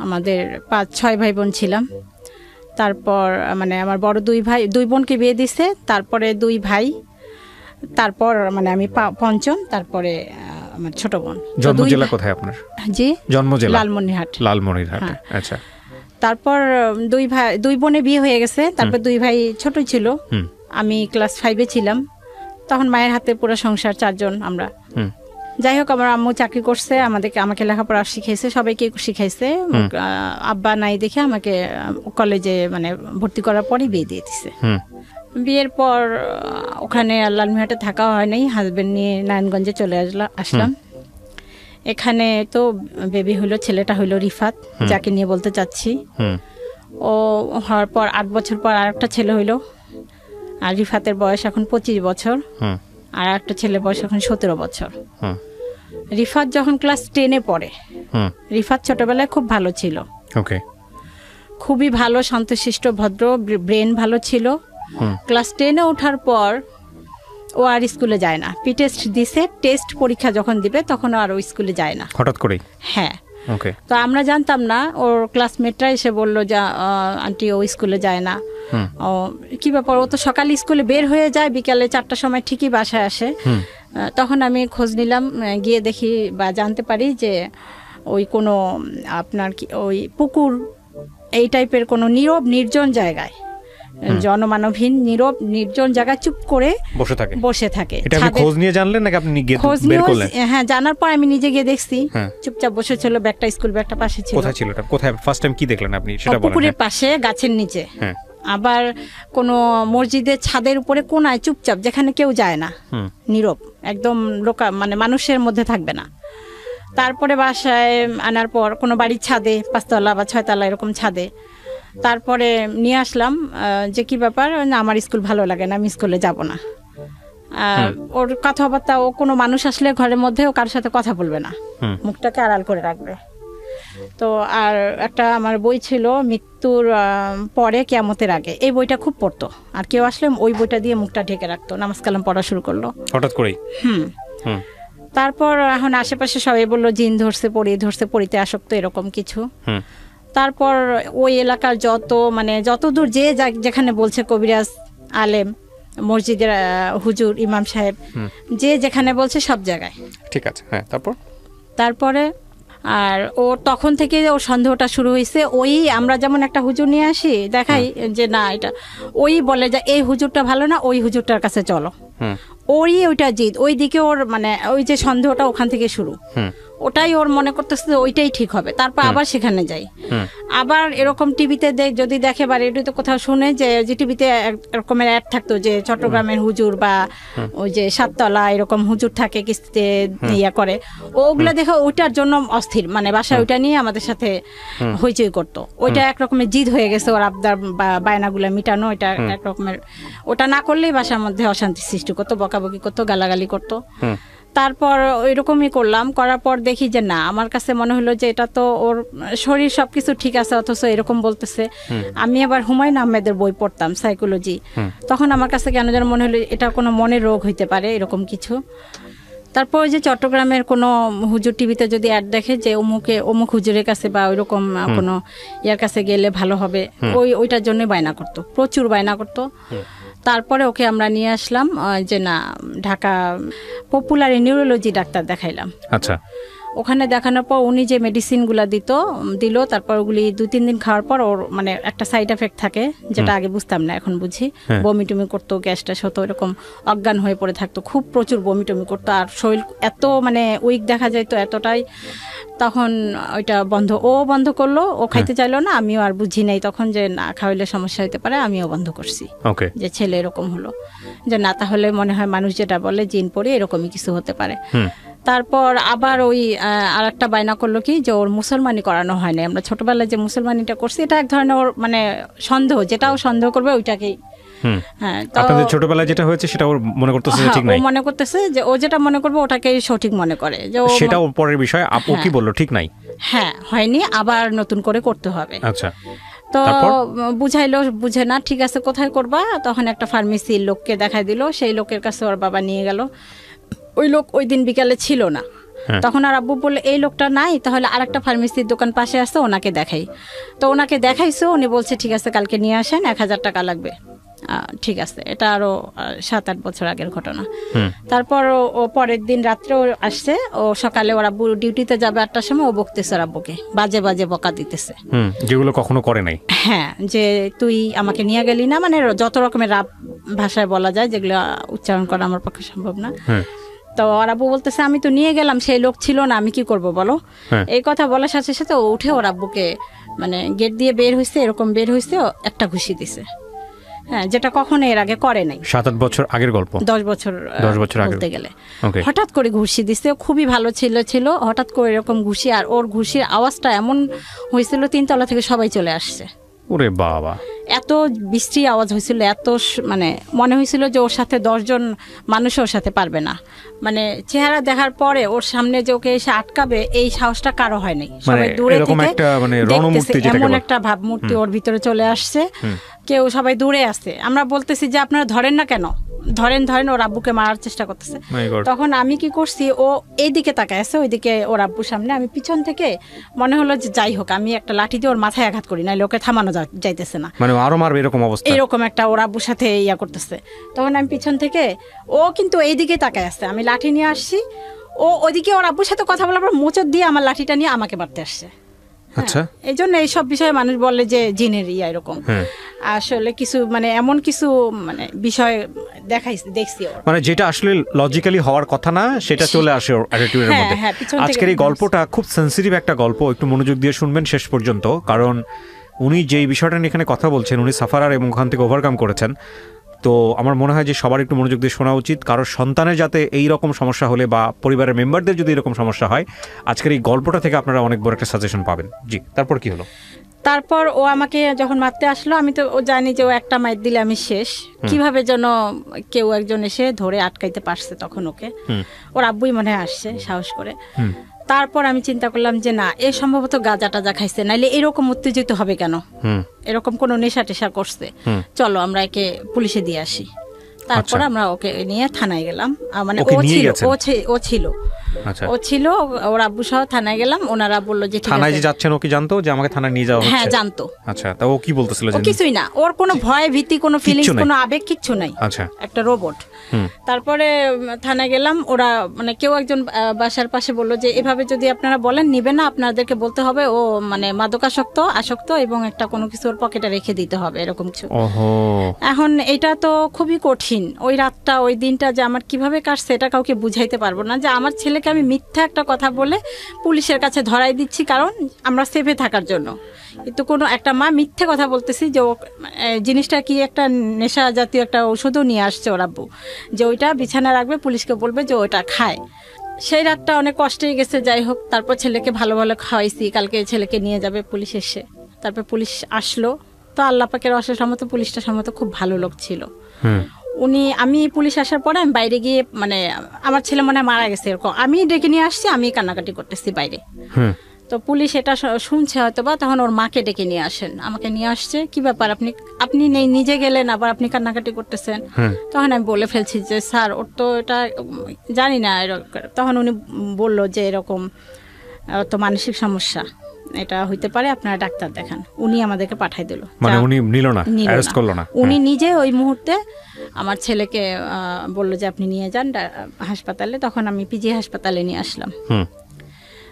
আমাদের 5-6 ভাই বোন ছিলাম। তারপর মানে আমার বড় 2 বোনকে বিয়ে দিছে, তারপরে 2 ভাই, তারপর মানে আমি পঞ্চম, তারপরে আমার ছোট বোন। জন্ম জেলা কোথায় আপনার? জি, জন্ম জেলা লালমনিরহাট। লালমনিরহাট, আচ্ছা। তারপর 2 বোনে বিয়ে হয়ে গেছে, তারপর 2 ভাই ছোটই ছিল, আমি ক্লাস 5-এ ছিলাম, তখন মায়ের হাতে পুরো সংসার, 4 জন আমরা। যাই হোক, আমার আম্মু চাকরি করছে, আমাকে লেখাপড়া শিখাইছে, সবাইকে শিখাইছে। আব্বা নাই দেখে আমাকে কলেজে মানে ভর্তি করার পরই বিয়ে দিয়ে দিছে। বিয়ের পর ওখানে লালমনিরহাটে থাকা হয় নাই, হাজবেন্ড নিয়ে নারায়ণগঞ্জে চলে আসলাম। এখানে তো বেবি হলো, ছেলেটা হইলো রিফাত, যাকে নিয়ে বলতে চাচ্ছি। ও হওয়ার পর 8 বছর পর আরেকটা ছেলে হইলো, আর রিফাতের বয়স এখন 25 বছর, আর একটা ছেলের বয়স এখন 17 বছর। রিফাত যখন ক্লাস 10-এ পড়ে, রিফাত ছোটবেলায় খুব ভালো ছিল, খুবই ভালো, শান্তশিষ্ট, ভদ্র, ব্রেন ভালো ছিল। ক্লাস 10-এ ওঠার পর ও আর স্কুলে যায় না। পি টেস্ট দিছে, টেস্ট পরীক্ষা যখন দিবে তখন আর ও স্কুলে যায় না, হঠাৎ করে। হ্যাঁ, তো আমরা জানতাম না। ওর ক্লাসমেটরা এসে বললো যে আন্টি ও স্কুলে যায় না। ও কি ব্যাপার, ও তো সকালে স্কুলে বের হয়ে যায়, বিকালে 4টার সময় ঠিকই বাসায় আসে। তখন আমি খোঁজ নিলাম, গিয়ে দেখি বা জানতে পারি যে ওই কোনো আপনার কি ওই পুকুর এই টাইপের কোনো নীরব নির্জন জায়গায়, জনমানবহীন নীরব নির্জন জায়গায় চুপ করে বসে থাকে। এটা আপনি খোঁজ নিয়ে জানলেন নাকি আপনি গিয়ে বের করলেন? হ্যাঁ, জানার পর আমি নিজে গিয়ে দেখছি, চুপচাপ বসে ছিল, ব্যাগটা স্কুল ব্যাগটা পাশে ছিল। কোথায় ছিল এটা? কোথায় ফার্স্ট টাইম কি দেখলেন আপনি সেটা বলেন। পুকুরের পাশে, গাছের নিচে। আবার কোনো মসজিদের ছাদের উপরে কোনায় চুপচাপ, যেখানে কেউ যায় না, নীরব একদম, মানে মানুষের মধ্যে থাকবে না। তারপরে বাসায় আনার পর কোনো বাড়ির ছাদে, 5তলা বা 6তলা এরকম ছাদে, তারপরে নিয়ে আসলাম যে কি ব্যাপার, না আমার স্কুল ভালো লাগে না, আমি স্কুলে যাব না। ওর কথাবার্তা, ও কোনো মানুষ আসলে ঘরের মধ্যে ও কারোর সাথে কথা বলবে না, মুখটাকে আড়াল করে রাখবে। তো আর একটা আমার বই ছিল, মৃত্যুর পরে কিয়ামতের আগে, এই বইটা খুব পড়তো, আর কেউ আসলে ওই বইটা দিয়ে মুখটা ঢেকে রাখতো। নামাজ কালাম পড়া শুরু করলো হঠাৎ করেই। তারপর এখন আশেপাশে সবাই বললো জিন ধরছে, পড়িতে আসক্ত, এরকম কিছু। তারপর ওই এলাকার যত দূর যেখানে বলছে, কবিরাজ, আলেম, মসজিদের হুজুর, ইমাম সাহেব, যে যেখানে বলছে সব জায়গায়। ঠিক আছে, হ্যাঁ। তারপরে আর ও তখন থেকে ওর সন্দেহটা শুরু হয়েছে। ওই আমরা যেমন একটা হুজুর নিয়ে আসি, দেখাই যে না এটা, ওই বলে যে এই হুজুরটা ভালো না, ওই হুজুরটার কাছে চলো, ওইটা জিদ, ওই দিকে ওর মানে ওই যে সন্দেহটা ওখান থেকে শুরু। ওটাই ওর মনে করতেছে ওইটাই ঠিক হবে, তারপর আবার সেখানে যাই। আবার এরকম টিভিতে যদি দেখে বা রেডিওতে কোথাও শুনে যে টিভিতে এরকমের অ্যাড থাকতো যে চট্টগ্রামের হুজুর বা ওই যে 7তলা এরকম হুজুর থাকে, কিস্তিতে ইয়া করে, ওগুলো দেখে ওইটার জন্য অস্থির, মানে বাসায় ওইটা নিয়ে আমাদের সাথে হইচই করতো। ওইটা একরকমের জিদ হয়ে গেছে ওর, আবদার বা বায়নাগুলো মিটানো, এটা একরকমের, ওটা না করলেই বাসার মধ্যে অশান্তি সৃষ্টি করতো, বকাবকি করতো, গালাগালি করতো। তারপর ওইরকমই করার পর দেখি যে না, আমার কাছে মনে হলো যে এটা তো ওর শরীর সবকিছু ঠিক আছে, অথচ এরকম বলতেছে। আমি আবার হুমায়ুন আহমেদের বই পড়তাম, সাইকোলজি। তখন আমার কাছে কেন যেন মনে হলো এটা কোনো মনের রোগ হইতে পারে, এরকম কিছু। তারপর যে চট্টগ্রামের কোনো হুজুর টিভিতে যদি অ্যাড দেখে যে অমুক হুজুরের কাছে বা ওইরকম কোনো ইয়ার কাছে গেলে ভালো হবে, ওইটার জন্য বায়না করতো, প্রচুর বায়না করতো। তারপরে ওকে আমরা নিয়ে আসলাম যে না, ঢাকা পপুলার নিউরোলজি ডাক্তার দেখাইলাম। আচ্ছা, ওখানে দেখানোর পর উনি যে মেডিসিনগুলো দিল, তারপর ওগুলি 2-3 দিন খাওয়ার পর ওর মানে একটা সাইড এফেক্ট থাকে, যেটা আগে বুঝতাম না, এখন বুঝি। বমি টমি করতো, গ্যাস ট্যাস হতো, এরকম অজ্ঞান হয়ে পড়ে থাকতো, খুব প্রচুর বমি টমি করতো, আর শরীর এত মানে উইক দেখা যাইতো, এতটাই। তখন ওইটা বন্ধ করলো, ও খাইতে চাইলো না, আমিও আর বুঝি নাই তখন যে না খাওয়াইলে সমস্যা হতে পারে, আমিও বন্ধ করছি। যে ছেলে এরকম হলো, যে না তাহলে মনে হয় মানুষ যেটা বলে জিন পড়ে এরকমই কিছু হতে পারে। তারপর আবার ওই আর একটা বায়না করলো কি যে ওর মুসলমানি করানো হয়নি। আমরা ছোটবেলায় যে মুসলমানিটা করছি, এটা এক ধরনের ওর মানে সন্দেহ, যেটাও সন্দেহ করবে ওইটাকেই। হ্যাঁ, আপনাদের ছোটবেলায় যেটা হয়েছে সেটা ওর মনে করতেছে ঠিক নাই, ও মনে করতেছে যে ও যেটা মনে করবে ওটাকেই সঠিক মনে করে, যে সেটা ওর পরের বিষয়। আপু কি বললো ঠিক নাই? হ্যাঁ, হয়নি, আবার নতুন করে করতে হবে। আচ্ছা, তো বুঝাইলো, বুঝে না, ঠিক আছে কোথায় করবা? তখন একটা ফার্মেসি লোককে দেখাই দিল, সেই লোকের কাছে ওর বাবা নিয়ে গেল। ওই লোক ওই দিন বিকালে ছিল না, তখন আর আব্বু বললো এই লোকটা নাই, তাহলে আরেকটা ফার্মেসির দোকান পাশে আছে, ওনাকে দেখাই। তো ওনাকে দেখাইছো, উনি বলছে ঠিক আছে কালকে নিয়ে আসেন, 1000 টাকা লাগবে। ঠিক আছে, এটা আরো 7-8 বছর আগের ঘটনা। তারপর ও পরের দিন রাত্রে ও আসছে, ও সকালে ওর আব্বু ডিউটিতে যাবে 8টার সময়, ও বকতেছে ওর আব্বুকে, বাজে বাজে বকা দিতেছে, যেগুলো কখনো করে নাই। হ্যাঁ, যে তুই আমাকে নিয়ে গেলি না, মানে যত রকমের রাপ ভাষায় বলা যায়, যেগুলো উচ্চারণ করা আমার পক্ষে সম্ভব না। তো ওর আব্বু বলতেছে আমি তো নিয়ে গেলাম, সেই লোক ছিল না, আমি কি করব বলো। এই কথা বলার সাথে সাথে ও উঠে ওর আব্বুকে মানে গেট দিয়ে বের হইছে, এরকম বের হইছে, একটা ঘুষি দিছে। হ্যাঁ, যেটা কখনো এর আগে করে নাই। 7-8 বছর আগের গল্প, 10 বছর আগে বলতে গেলে। হঠাৎ করে ঘুষি দিছে, খুবই ভালো ছিল, হঠাৎ করে এরকম ঘুষি, আর ওর ঘুষির আওয়াজটা এমন হয়েছিল 3 তলা থেকে সবাই চলে আসছে। ওরে বাবা, এত বৃষ্টি আওয়াজ হয়েছিল, এত মানে মনে হয়েছিল যে ওর সাথে 10 জন মানুষ ওর সাথে পারবে না। মানে চেহারা দেখার পরে ওর সামনে যে ওকে এসে আটকাবে এই সাহসটা কারো হয় নাই। সবাই দূরে থেকে এমন একটা ভাবমূর্তি ওর ভিতরে চলে আসছে, কেউ সবাই দূরে আছে। আমরা বলতেছি যে আপনারা ধরেন না কেন, ধরেন ওর আব্বুকে মারার চেষ্টা করতেছে। তখন আমি কি করছি, ও এইদিকে তাকায় আছে, ওইদিকে ওর আব্বুর সামনে, আমি পিছন থেকে মনে হলো যে যাই হোক আমি একটা লাঠি দিয়ে ওর মাথায় আঘাত করি, নাইলে ওকে থামানো যাইতেছে না, মানে আরো মারবে এরকম অবস্থা, এরকম একটা ওর আব্বুর সাথে ইয়া করতেছে। তখন আমি পিছন থেকে, ও কিন্তু এইদিকে তাকায় আছে, আমি লাঠি নিয়ে আসছি, ও ওইদিকে ওর আব্বুর সাথে কথা বলার পর মোচড় দিয়ে আমার লাঠিটা নিয়ে আমাকে মারতে আসছে। আচ্ছা, এই জন্য এইসব বিষয়ে মানুষ বলে যে জিনের ইয়া এরকম। আসলে কিছু মানে এমন কিছু মানে বিষয় দেখছি, মানে যেটা আসলে লজিক্যালি হওয়ার কথা না সেটা চলে আসে ওর অ্যাটিটিউডের মধ্যে। আজকের এই গল্পটা খুব সেনসিটিভ একটা গল্প, একটু মনোযোগ দিয়ে শুনবেন শেষ পর্যন্ত, কারণ উনি যেই বিষয়টা নিয়ে এখানে কথা বলছেন, উনি সাফারার এবং ওখান থেকে ওভারকাম করেছেন। তো আমার মনে হয় যে সবার একটু মনোযোগ দিয়ে শোনা উচিত, কারণ সন্তানের যাতে এই রকম সমস্যা হলে বা পরিবারের মেম্বারদের যদি এরকম সমস্যা হয়, আজকের এই গল্পটা থেকে আপনারা অনেক বড় একটা সাজেশন পাবেন। জি, তারপর কি হলো? তারপর ও আমাকে যখন মারতে আসলো, আমি তো ও জানি যে ও একটা মাইর দিলে আমি শেষ, কিভাবে যেন কেউ একজন এসে ধরে আটকাইতে পারছে তখন ওকে, ওর আব্বুই মনে হয় আসছে সাহস করে। তারপর আমি চিন্তা করলাম যে না, এ সম্ভবত গাঁজা টাজা খাইছে, নাইলে এরকম উত্তেজিত হবে কেন, এরকম কোনো নেশা টেশা করছে, চলো আমরা একে পুলিশে দিয়ে আসি। তারপর আমরা ওকে নিয়ে থানায় গেলাম, মানে ও ছিল ও ছিল ওর আব্বু সহ থানায় গেলাম। ওনারা বললো যে থানায় যে যাচ্ছেন ও কি জানতো যে আমাকে থানায় নিয়ে যাওয়া হচ্ছে? হ্যাঁ জানতো। আচ্ছা, তা ও কি বলতেছিল? কিছুই না, ওর কোনো ভয় ভীতি, কোনো ফিলিংস, কোনো আবেগ কিচ্ছু নাই। আচ্ছা, একটা রোবট। তারপরে থানায় গেলাম, ওরা মানে কেউ একজন বাসার পাশে বললো যে এভাবে যদি আপনারা বলেন নিবে না, আপনাদেরকে বলতে হবে ও মানে আসক্ত এবং একটা কোনো কিছু ওর পকেটে রেখে দিতে হবে, এরকম কিছু। এখন এটা তো খুবই কঠিন। ওই রাতটা, ওই দিনটা যে আমার কিভাবে কাটছে এটা কাউকে বুঝাইতে পারবো না, যে আমার ছেলেকে আমি মিথ্যা একটা কথা বলে পুলিশের কাছে ধরাই দিচ্ছি কারণ আমরা সেফে থাকার জন্য। কিন্তু কোনো একটা মা মিথ্যে কথা বলতেছি যে জিনিসটা কি একটা নেশা জাতীয় একটা ওষুধও নিয়ে আসছে ওর আব্বু, যে ওইটা বিছানা রাখবে, পুলিশকে বলবে যে ওইটা খায়। সেই রাতটা অনেক কষ্টেই গেছে। যাই হোক, তারপর ছেলেকে ভালো ভালো খাওয়াইছি, কালকে ছেলেকে নিয়ে যাবে পুলিশ এসে। তারপর পুলিশ আসলো, তো আল্লাহ পাকের অশেষ রহমতে পুলিশটা সম্ভবত খুব ভালো লোক ছিল। আমি পুলিশ আসার পরে আমি বাইরে গিয়ে, মানে আমার ছেলে মনে হয় মারা গেছে এরকম, আমি ডেকে নিয়ে আসছি, আমি কান্নাকাটি করতেছি বাইরে। তো পুলিশ এটা শুনছে হয়তো বা, তখন ওর মাকে ডেকে নিয়ে আসেন, আমাকে নিয়ে আসছে, কি ব্যাপার আপনি নিজে গেলেন আবার আপনি কান্নাকাটি করতেছেন? তখন আমি বলে ফেলছি যে স্যার ওর তো এটা জানি না। তখন উনি বললো যে এরকম তো মানসিক সমস্যা, এটা হইতে পারে, আপনারা ডাক্তার দেখান। উনি আমাদেরকে পাঠাই দিল, মানে উনি নিল না, অ্যারেস্ট করলো না। উনি নিজে ওই মুহূর্তে আমার ছেলেকে বললো যে আপনি নিয়ে যান হাসপাতালে। তখন আমি পিজি হাসপাতালে নিয়ে আসলাম।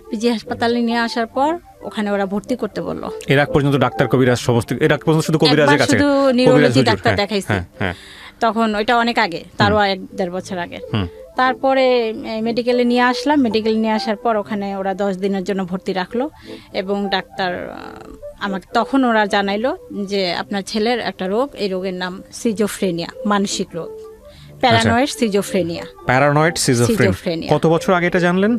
পিজি হাসপাতালে নিয়ে আসার পর ওখানে ওরা ভর্তি করতে বললো। এর আগ পর্যন্ত ডাক্তার কবিরাজ সমস্ত, এর আগ পর্যন্ত শুধু কবিরাজের কাছে, শুধু নিউরোলজি ডাক্তার দেখাইছে। তখন ওইটা অনেক আগে, তারও 1-1.5 বছর আগে। তারপরে মেডিকেলে নিয়ে আসলাম। মেডিকেলে নিয়ে আসার পর ওখানে ওরা 10 দিনের জন্য ভর্তি রাখলো এবং ডাক্তার আমাকে তখন ওরা জানাইলো যে আপনার ছেলের একটা রোগ, এই রোগের নাম সিজোফ্রেনিয়া, মানসিক রোগ, প্যারানয়েড সিজোফ্রেনিয়া। Paranoid schizophrenia. কত বছর আগে এটা জানলেন?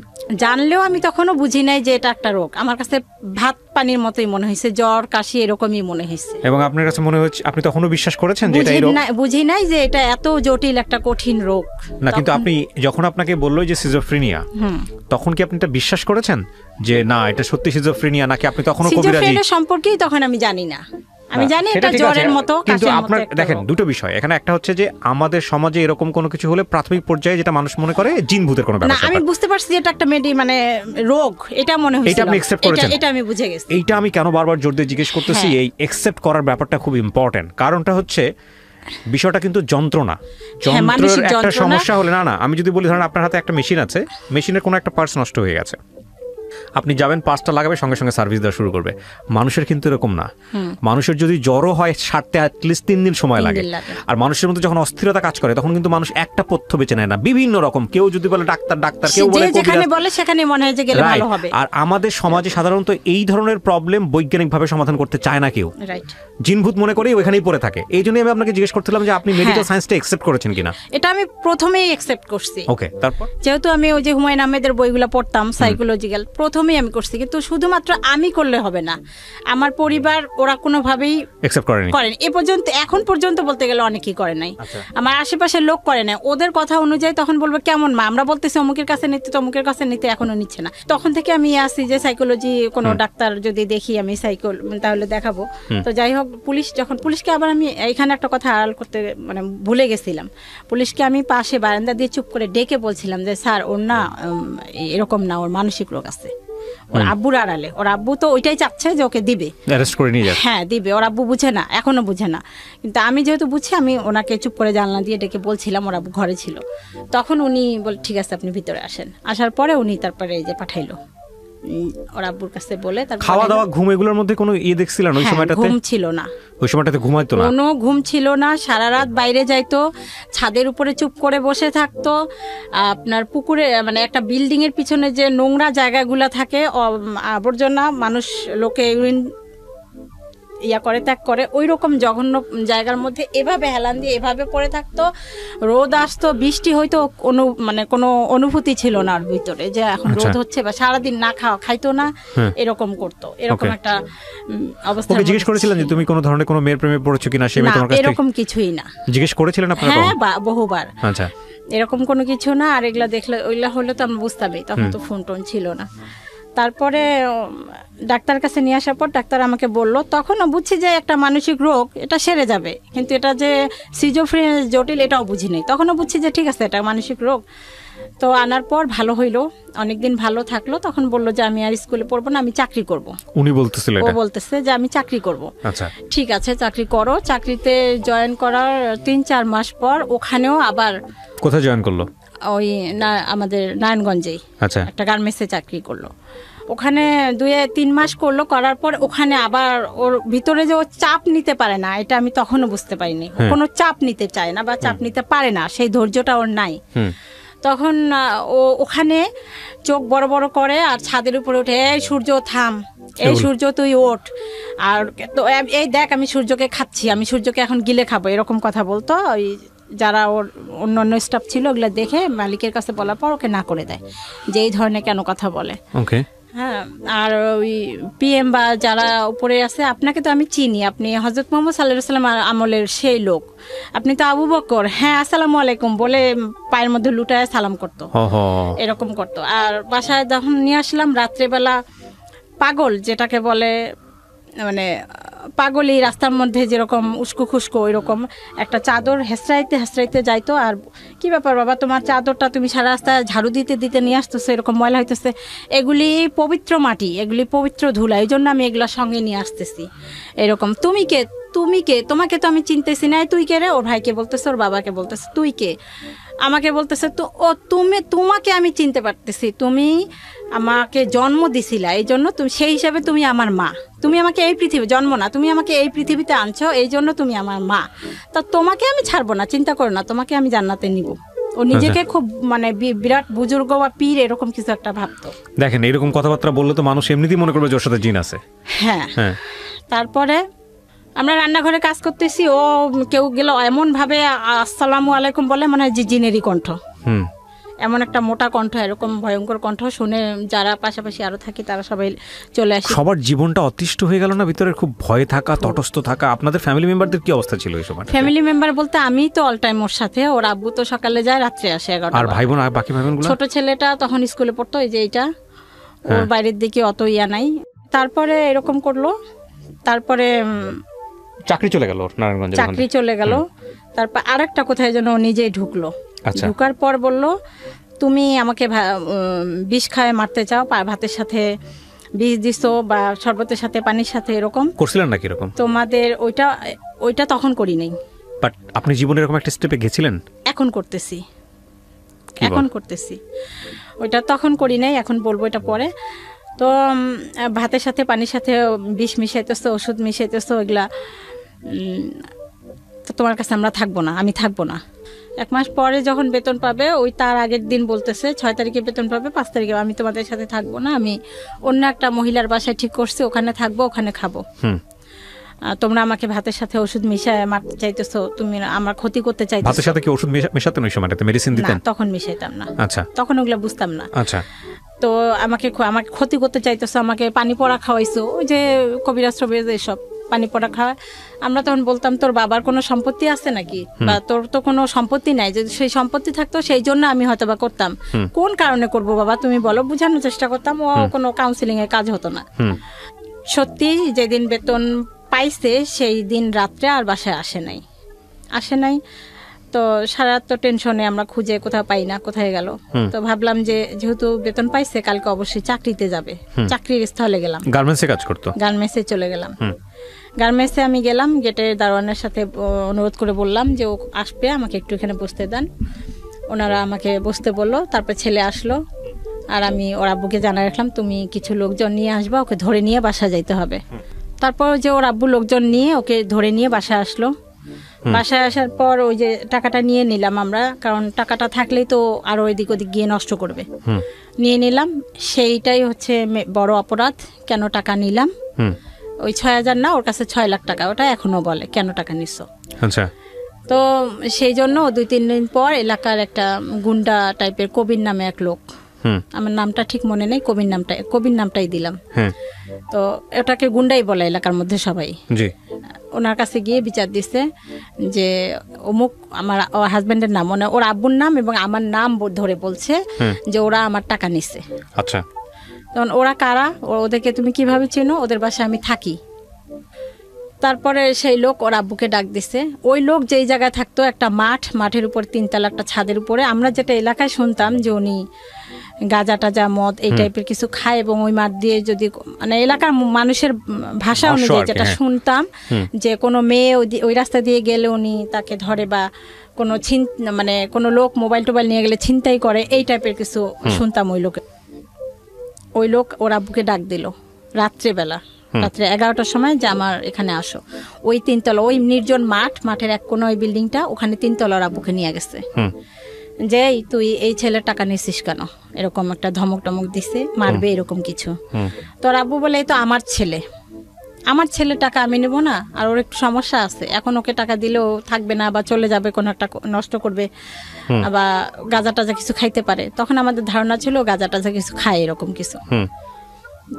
জানলেও আমি তখনও বুঝি নাই যে এটা একটা রোগ। আমার কাছে ভাত পানির মতোই মনে হয়েছে, জ্বর কাশি এরকমই মনে হয়েছে। এবং আপনার কাছে মনে হচ্ছে, আপনি তখনও বিশ্বাস করেছেন যে এটা এই রোগ? বুঝি নাই যে এটা এত জটিল একটা কঠিন রোগ না। কিন্তু আপনি যখন আপনাকে বললো যে সিজোফ্রেনিয়া, তখন কি আপনি এটা বিশ্বাস করেছেন যে না এটা সত্যি সিজোফ্রেনিয়া, নাকি আপনি তখনও কবিরাজি সম্পর্কেই তখন আমি জানি না, আমি জানি এটা জ্বরের মতো, কিন্তু আপনার দেখেন দুটো বিষয় এখানে, একটা হচ্ছে যে আমাদের সমাজে এরকম কোনো কিছু হলে প্রাথমিক পর্যায়ে যেটা মানুষ মনে করে জিন ভূতের কোনো ব্যাপার না। আমি বুঝতে পারছি যে এটা একটা মানে রোগ, এটা মনে হচ্ছে। এটা আপনি অ্যাকসেপ্ট করেছেন? এটা আমি বুঝে গেছি। এইটা আমি কেন বারবার জোর দিয়ে জিজ্ঞেস করতেছি, এই অ্যাকসেপ্ট করার ব্যাপারটা খুব ইম্পর্টেন্ট। কারণটা হচ্ছে বিষয়টা কিন্তু যন্ত্রণা, যন্ত্রের একটা সমস্যা হলে না, আমি যদি বলি ধরেন আপনার হাতে একটা মেশিন আছে, মেশিনের কোনো একটা পার্টস নষ্ট হয়ে গেছে, আপনি যাবেন পাঁচটা লাগাবে, সঙ্গে সঙ্গে সার্ভিস দেওয়া শুরু করবে। মানুষের কিন্তু এরকম না। মানুষের যদি জ্বরও হয় সারতে অ্যাটলিস্ট 3 দিন সময় লাগে। আর মানুষের মধ্যে যখন অস্থিরতা কাজ করে তখন কিন্তু মানুষ একটা পথ্য বেছে নেয় না, বিভিন্ন রকম। কেউ যদি বলে ডাক্তার, কেউ বলে যেখানে বলে সেখানে মনে হয় যে গেলে ভালো হবে। আর আমাদের সমাজে সাধারণত এই ধরনের প্রবলেম বৈজ্ঞানিকভাবে সমাধান করতে চায় না কেউ, জিনভূত মনে করেই ওইখানেই পড়ে থাকে। এই জন্যই আমি আপনাকে জিজ্ঞেস করছিলাম যে আপনি মেডিকেল সায়েন্সটা অ্যাকসেপ্ট করেছেন কিনা। এটা আমি প্রথমেই অ্যাকসেপ্ট করছি। ওকে, তারপর যেহেতু আমি ওই যে হুমায়ুন আহমেদের বইগুলো পড়তাম সাইকোলজিক্যাল, প্রথমেই আমি করছি। কিন্তু শুধুমাত্র আমি করলে হবে না, আমার পরিবার ওরা কোনোভাবেই অ্যাকসেপ্ট করেনি। এ পর্যন্ত, এখন পর্যন্ত বলতে গেলে অনেকেই করে নাই। আমার আশেপাশের লোক করে নাই। ওদের কথা অনুযায়ী তখন বলবো কেমন মা, আমরা বলতেছি অমুকের কাছে নিতে, তমুকের কাছে নিতে, এখনো নিচ্ছে না। তখন থেকে আমি আসি যে সাইকোলজি কোনো ডাক্তার যদি দেখি আমি তাহলে দেখাবো। তো যাই হোক, পুলিশকে আবার আমি এখানে একটা কথা আড়াল করতে মানে ভুলে গেছিলাম। পুলিশকে আমি পাশে বারান্দা দিয়ে চুপ করে ডেকে বলছিলাম যে স্যার, ওর না এরকম না, ওর মানসিক রোগ আছে। ওর আব্বুর আড়ালে, ওর আব্বু তো ওইটাই চাচ্ছে যে ওকে দিবে, অ্যারেস্ট করে নিয়ে যাবে। হ্যাঁ দিবে, ওর আব্বু বুঝে না, এখনো বুঝে না। কিন্তু আমি যেহেতু বুঝছি, আমি ওনাকে চুপ করে জানলা দিয়ে ডেকে বলছিলাম, ওর আব্বু ঘরে ছিল। তখন উনি বলে ঠিক আছে আপনি ভিতরে আসেন। আসার পরে উনি তারপরে এই যে পাঠাইলো ওর আব্বুর কাছে বলে। খাওয়া দাওয়া ঘুম এগুলোর মধ্যে কোনো দেখছিলেন ওই সময়টাতে? ঘুম ছিল না, ওই সময়টাতে ঘুমাইতো না, কোনো ঘুম ছিল না। সারা রাত বাইরে যাইতো, ছাদের উপরে চুপ করে বসে থাকতো। আপনার পুকুরে মানে একটা বিল্ডিং এর পিছনে যে নোংরা জায়গাগুলা থাকে, আবর্জনা, মানুষ লোকে ইউরিন করে ত্যাগ করে, ওই রকম জঘন্য জায়গার মধ্যে এভাবে হেলান দিয়ে এভাবে পড়ে থাকতো। রোদ আসতো, বৃষ্টি হয়তো, মানে কোনো অনুভূতি ছিল না ওর ভিতরে যে এখন রোদ হচ্ছে, বা সারাদিন না খাইতো না, এরকম করতো। এরকম একটা অবস্থা। জিজ্ঞেস করেছিলেন যে তুমি কোনো ধরনের কোনো মেয়ের প্রেমে পড়েছো কিনা? সে তোমার কাছে এরকম কিছুই না। জিজ্ঞেস করেছিলেন আপনারা? হ্যাঁ, বহুবার। আচ্ছা, এরকম কোনো কিছু না। আর এগুলা দেখলে ওইগুলা হলে তো আমরা বুঝতামই, তখন তো ফোন টোন ছিল না। তারপরে ডাক্তার কাছে নিয়ে আসার পর ডাক্তার আমাকে বললো, তখনও বুঝছি যে একটা মানসিক রোগ, এটা সেরে যাবে, কিন্তু এটা যে সিজোফ্রেনিয়া জটিল এটাও বুঝি নাই। তখনও বুঝছি যে ঠিক আছে এটা মানসিক রোগ। তো আনার পর ভালো হইলো, অনেকদিন ভালো থাকলো। তখন বললো যে আমি আর স্কুলে পড়বো না, আমি চাকরি করব। উনি বলতেছিলেন? ও বলতেছে যে আমি চাকরি করব। আচ্ছা, ঠিক আছে চাকরি করো। চাকরিতে জয়েন করার 3-4 মাস পর ওখানেও আবার। কোথায় জয়েন করলো? ওই আমাদের নারায়ণগঞ্জেই একটা গার্মেন্টসে চাকরি করলো। ওখানে 2-3 মাস করলো, করার পর ওখানে আবার ওর ভিতরে যে ও চাপ নিতে পারে না, এটা আমি তখনও বুঝতে পারিনি। কোনো চাপ নিতে চায় না বা চাপ নিতে পারে না, সেই ধৈর্যটা ওর নাই। তখন ও ওখানে চোখ বড় বড় করে আর ছাদের উপরে উঠে, এই সূর্য থাম, এই সূর্য তুই ওঠ, আর তো এই দেখ আমি সূর্যকে খাচ্ছি, আমি সূর্যকে এখন গিলে খাবো, এরকম কথা বলতো। ওই যারা ওর অন্যান্য স্টাফ ছিল ওগুলো দেখে মালিকের কাছে বলার পর ওকে না করে দেয় যে এই ধরনের কেন কথা বলে। হ্যাঁ, আর ওই পিএম বা যারা উপরে আছে, আপনাকে তো আমি চিনি, আপনি হযরত মুহাম্মদ সাল্লাল্লাহু আলাইহি ওয়াসাল্লাম আমলের সেই লোক, আপনি তো আবু বকর, হ্যাঁ আসসালামু আলাইকুম বলে পায়ের মধ্যে লুটায় সালাম করতো, এরকম করতো। আর বাসায় যখন নিয়ে আসলাম রাত্রেবেলা, পাগল যেটাকে বলে, মানে পাগলি রাস্তার মধ্যে যেরকম উস্কো খুস্কো, ওই রকম একটা চাদর হেসরাইতে হেসরাইতে যাইতো। আর কি ব্যাপার বাবা, তোমার চাদরটা তুমি সারা রাস্তায় ঝাড়ু দিতে দিতে নিয়ে আসতেছো, এরকম ময়লা হইতেছে, এগুলি পবিত্র মাটি, এগুলি পবিত্র ধুলা, এই জন্য আমি এগুলা সঙ্গে নিয়ে আসতেছি। এরকম তুমি কে, তোমাকে তো আমি চিনতেছি না, তুই কে রে? ওর ভাইকে বলতেছে, ওর বাবাকে বলতেছে তুই কে, আমাকে বলতেছে তো ও তোমাকে আমি চিনতে পারতেছি, তুমি আমাকে জন্ম দিছিলা, এই জন্য তুমি সেই হিসাবে তুমি আমার মা, তুমি আমাকে এই পৃথিবী জন্ম না, তুমি আমাকে এই পৃথিবীতে আনছো, এই জন্য তুমি আমার মা, তা তোমাকে আমি ছাড়বো না, চিন্তা করো না, তোমাকে আমি জান্নাতে নিব। ও নিজেকে খুব মানে বিরাট বুজুর্গ বা পীর এরকম কিছু একটা ভাবতো। দেখেন এরকম কথাবার্তা বললে তো মানুষ এমনিতেই মনে করবে যে ওর সাথে জিন আছে। হ্যাঁ, তারপরে আমরা রান্নাঘরে কাজ করতেছি, ও কেউ গেল এমন ভাবে আসসালামু আলাইকুম বলে, মনে হয় যে জিনেরই কণ্ঠ, এমন একটা মোটা কণ্ঠ, এরকম ভয়ঙ্কর কণ্ঠ শুনে যারা পাশাপাশি আরো থাকি তারা সবাই চলে আসে। সবার জীবনটা অতিষ্ঠ হয়ে গেল না ভিতরে, খুব ভয় থাকা, তটস্থ থাকা। আপনাদের ফ্যামিলি মেম্বারদের কি অবস্থা ছিল এই সময়? ফ্যামিলি মেম্বার বলতে আমি তো অল টাইম ওর সাথে, ওর আব্বু তো সকালে যায়, রাত্রে আসে 11টা। আর ভাই বোন, বাকি ভাই বোনগুলো? ছোট ছেলেটা তখন স্কুলে পড়তো, এই যে এইটা, ওর বাইরের দিকে অত ইয়া নাই। তারপরে এরকম করলো, তারপরে চাকরি চলে গেল নারায়ণগঞ্জে, চাকরি চলে গেল। তারপর আরেকটা কোথায় যেন নিজেই ঢুকলো, ঢুকার পর বলল তুমি আমাকে বিষ খায় মারতে চাও, ভাতের সাথে বিষ দিছো বা শরবতের সাথে পানির সাথে, এরকম করছিলেন নাকি এরকম? তোমাদের ওইটা তখন করি নাই। বাট আপনি জীবনে এরকম একটা স্টেপে গেছিলেন? এখন করতেছি, ওইটা তখন করি নাই, এখন বলবো এটা পরে। তো ভাতের সাথে পানির সাথে বিষ মিশাইতেছো, ওষুধ মিশাইতেছো, এগুলা তো তোমার কাছে আমরা থাকবো না, আমি থাকবো না। 1 মাস পরে যখন বেতন পাবে, ওই তার আগের দিন বলতেছে 6 তারিখে বেতন পাবে, 5 তারিখে আমি তোমাদের সাথে থাকবো না, আমি অন্য একটা মহিলার বাসায় ঠিক করছি, ওখানে থাকবো, ওখানে খাবো। তোমরা আমাকে ভাতের সাথে ওষুধ মিশায় মারতে চাইতেছো, তুমি আমার ক্ষতি করতে চাইতেছো। ভাতের সাথে কি ওষুধ মেশাতেন ওই সময়টাতে? মেডিসিন দিতেন? তখন মিশাইতাম না। আচ্ছা, তখন ওগুলা বুঝতাম না। আচ্ছা। তো আমাকে ক্ষতি করতে চাইতেছো, আমাকে পানি পড়া খাওয়াইছো, ওই যে কবিরাজ এসব পানি পড়া খাওয়া। আমরা তখন বলতাম তোর বাবার কোনো সম্পত্তি আছে নাকি, বা তোর তো কোনো সম্পত্তি নাই, যদি সেই সম্পত্তি থাকতো সেই জন্য আমি হয়তো বা করতাম, কোন কারণে করব বাবা তুমি বলো, বোঝানোর চেষ্টা করতাম। ও কোনো কাউন্সিলিং এর কাজ হতো না। সত্যি যেদিন বেতন পাইছে সেই দিন রাত্রে আর বাসায় আসে নাই। তো সারা রাত তো টেনশনে, আমরা খুঁজে কোথাও পাই না, কোথায় গেল। তো ভাবলাম যে যেহেতু বেতন পাইছে কালকে অবশ্যই চাকরিতে যাবে, চাকরির স্থলে গেলাম। গার্মেন্টসে কাজ করতো? গার্মেন্টসে চলে গেলাম। গার্মেন্টসে আমি গেলাম, গেটের দারোয়ানের সাথে অনুরোধ করে বললাম যে ও আসবে, আমাকে একটু এখানে বসতে দেন। ওনারা আমাকে বসতে বললো। তারপর ছেলে আসলো, আর আমি ওর আব্বুকে জানাই রাখলাম তুমি কিছু লোকজন নিয়ে আসবা, ওকে ধরে নিয়ে বাসা যাইতে হবে। তারপর যে ওর আব্বু লোকজন নিয়ে ওকে ধরে নিয়ে বাসায় আসলো। বাসায় আসার পর ওই যে টাকাটা নিয়ে নিলাম আমরা, কারণ টাকাটা থাকলেই তো আরো এদিক ওদিক গিয়ে নষ্ট করবে। নিয়ে নিলাম, সেইটাই হচ্ছে বড় অপরাধ। কেন টাকা নিলাম? ওই 6,000 না, ওর কাছে 6 লাখ টাকা। ওটা এখনো বলে কেন টাকা নিছো। আচ্ছা। তো সেই জন্য 2-3 দিন পর এলাকার একটা গুন্ডা টাইপের কবির নামে এক লোক, আমার নামটা ঠিক মনে নেই, কবির নামটাই দিলাম। তো ওটাকে গুন্ডাই বলে এলাকার মধ্যে সবাই। ওনার কাছে গিয়ে বিচার দিছে যে অমুক, আমার হাজবেন্ডের নাম, ওর আব্বুর নাম এবং আমার নাম ধরে বলছে যে ওরা আমার টাকা নিছে। আচ্ছা। তখন ওরা কারা, ওদেরকে তুমি কিভাবে চেনো? ওদের বাসায় আমি থাকি। তারপরে সেই লোক ওর আব্বুকে ডাক দিছে। ওই লোক যেই জায়গায় থাকতো, একটা মাঠের উপর 3 তলা একটা ছাদের উপরে, আমরা যেটা এলাকায় শুনতাম যে উনি গাঁজা টাজা মদ এই টাইপের কিছু খায়, এবং ওই মাঠ দিয়ে যদি মানে এলাকার মানুষের ভাষা অনুযায়ী যেটা শুনতাম যে কোনো মেয়ে ওই রাস্তা দিয়ে গেলে উনি তাকে ধরে, বা কোনো মানে কোনো লোক মোবাইল টোবাইল নিয়ে গেলে ছিনতাই করে, এই টাইপের কিছু শুনতাম। ওই লোক ওর আব্বুকে ডাক দিল রাত্রে 11টার সময় যে আমার এখানে আসো। ওই 3 তলা, ওই নির্জন মাঠের এক কোন ওই বিল্ডিংটা, ওখানে 3 তলার আব্বুকে নিয়ে গেছে। যে তুই এই ছেলের টাকা নিছিস কেন, এরকম একটা ধমক টমক দিছে, মারবে এরকম কিছু। তোর আব্বু বলে এই তো আমার ছেলে টাকা আমি নেবো না, আর ওর একটু সমস্যা আছে, এখন ওকে টাকা দিলেও থাকবে না, বা চলে যাবে, কোনো একটা নষ্ট করবে, বা গাঁজা টাজা কিছু খাইতে পারে। তখন আমাদের ধারণা ছিল গাঁজা টাজা কিছু খায়, এরকম কিছু।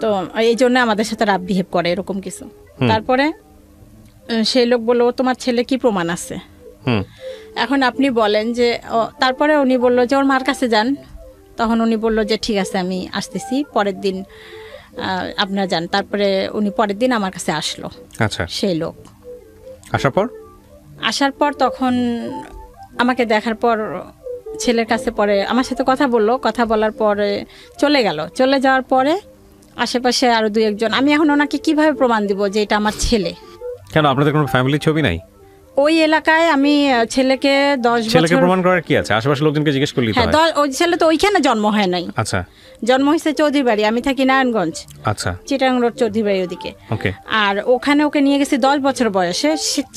তো এই জন্য আমাদের সাথে রাফ বিহেভ করে, এরকম কিছু। তারপরে সেই লোক বললো তোমার ছেলে কি প্রমাণ আছে, এখন আপনি বলেন যে। তারপরে উনি বললো যে ওর মার কাছে যান। তখন উনি বললো যে ঠিক আছে আমি আসতেছি, পরের দিন আপনারা যান। তারপরে উনি পরের দিন আমার কাছে আসলো। আচ্ছা। সেই লোক আসার পর তখন আমাকে দেখার পর ছেলের কাছে পরে আমার সাথে কথা বললো। কথা বলার পরে চলে যাওয়ার পরে আশেপাশে আরো 2-1 জন। আমি এখন ওনাকে কিভাবে প্রমাণ দিব যে এটা আমার ছেলে? কেন আপনাদের কোনো ফ্যামিলি ছবি নাই ওই এলাকায়? আমি ছেলেকে 10 বছর। ছেলেকে প্রমাণ করার কি আছে? আশেপাশের লোকজনকে জিজ্ঞেস করলেই তো হয়। হ্যাঁ, ওই ছেলে তো ওইখানে জন্ম হয় নাই। আচ্ছা। জন্ম হয়েছে চৌধুরী বাড়ি, আমি থাকি নারায়ণগঞ্জ। আচ্ছা। চিটাং রোড চৌধুরী বাড়ি ওদিকে। ওকে। আর ওখানে ওকে নিয়ে গেছি 10 বছর বয়সে।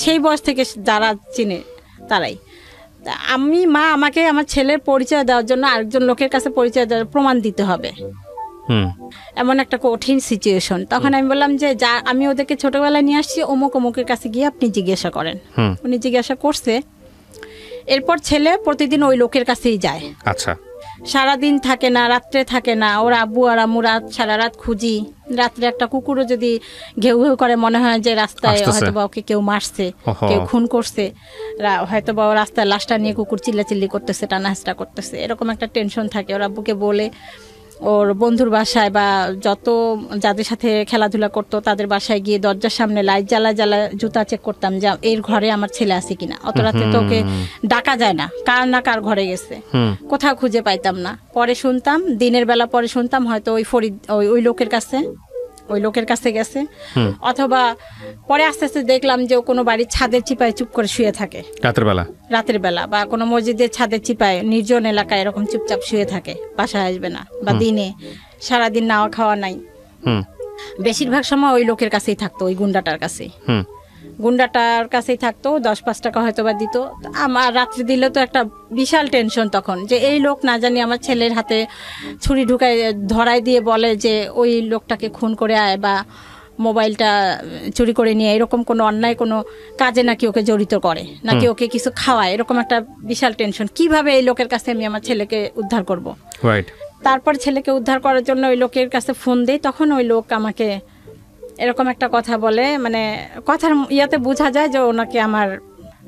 সেই বয়স থেকে যারা চিনে তারাই। আমাকে আমার ছেলের পরিচয় দেওয়ার জন্য আরেকজন লোকের কাছে পরিচয় দেওয়ার প্রমাণ দিতে হবে, এমন একটা কঠিন সিচুয়েশন। তখন আমি বললাম যে আমি ওদেরকে ছোটবেলায় নিয়ে আসছি, অমুকের কাছে গিয়ে আপনি জিজ্ঞাসা করেন। উনি জিজ্ঞাসা করছে। এরপর ছেলে প্রতিদিন ওই লোকের কাছেই যায়। আচ্ছা। সারাদিন থাকে না, রাত্রে থাকে না। ওর আব্বু আর আম্মু সারা রাত খুঁজি। রাত্রে একটা কুকুরও যদি ঘেউ ঘেউ করে, মনে হয় যে রাস্তায় হয়তো বা ওকে কেউ মারছে, কেউ খুন করছে, হয়তো বা রাস্তায় লাশটা নিয়ে কুকুর চিল্লাচিল্লি করতেছে, টানাহাসটা করতেছে, এরকম একটা টেনশন থাকে। ওর আব্বুকে বলে ওর বন্ধুর বাসায় বা যত যাদের সাথে খেলাধুলা করতো তাদের বাসায় গিয়ে দরজার সামনে লাইট জ্বালা জুতা চেক করতাম যে এর ঘরে আমার ছেলে আছে কিনা। অত রাতে তো ওকে ডাকা যায় না, কার না কার ঘরে গেছে, কোথাও খুঁজে পাইতাম না। পরে শুনতাম, দিনের বেলা পরে শুনতাম হয়তো ওই ফরিদ ওই লোকের কাছে গেছে, অথবা পরে আস্তে আস্তে দেখলাম যে ও কোনো বাড়ির ছাদের চিপায় চুপ করে শুয়ে থাকে রাতের বেলা, বা কোনো মসজিদের ছাদের চিপায় নির্জন এলাকায় এরকম চুপচাপ শুয়ে থাকে, বাসায় আসবে না, বা দিনে সারাদিন নাওয়া খাওয়া নাই। বেশিরভাগ সময় ওই লোকের কাছেই থাকতো, ওই গুন্ডাটার কাছেই থাকতো। 10-5 টাকা হয়তো বা দিত। আমার রাত্রে দিলে তো একটা বিশাল টেনশন তখন, যে এই লোক না জানি আমার ছেলের হাতে ছুরি ঢুকায় ধরাই দিয়ে বলে যে ওই লোকটাকে খুন করে আয়, বা মোবাইলটা চুরি করে নিয়ে এরকম কোনো অন্যায় কোনো কাজে নাকি ওকে জড়িত করে, নাকি ওকে কিছু খাওয়ায়, এরকম একটা বিশাল টেনশন। কিভাবে এই লোকের কাছে আমি আমার ছেলেকে উদ্ধার করব। তারপর ছেলেকে উদ্ধার করার জন্য ওই লোকের কাছে ফোন দেই। তখন ওই লোক আমাকে এরকম একটা কথা বলে, মানে কথার ইয়াতে বোঝা যায় যে ওনাকে আমার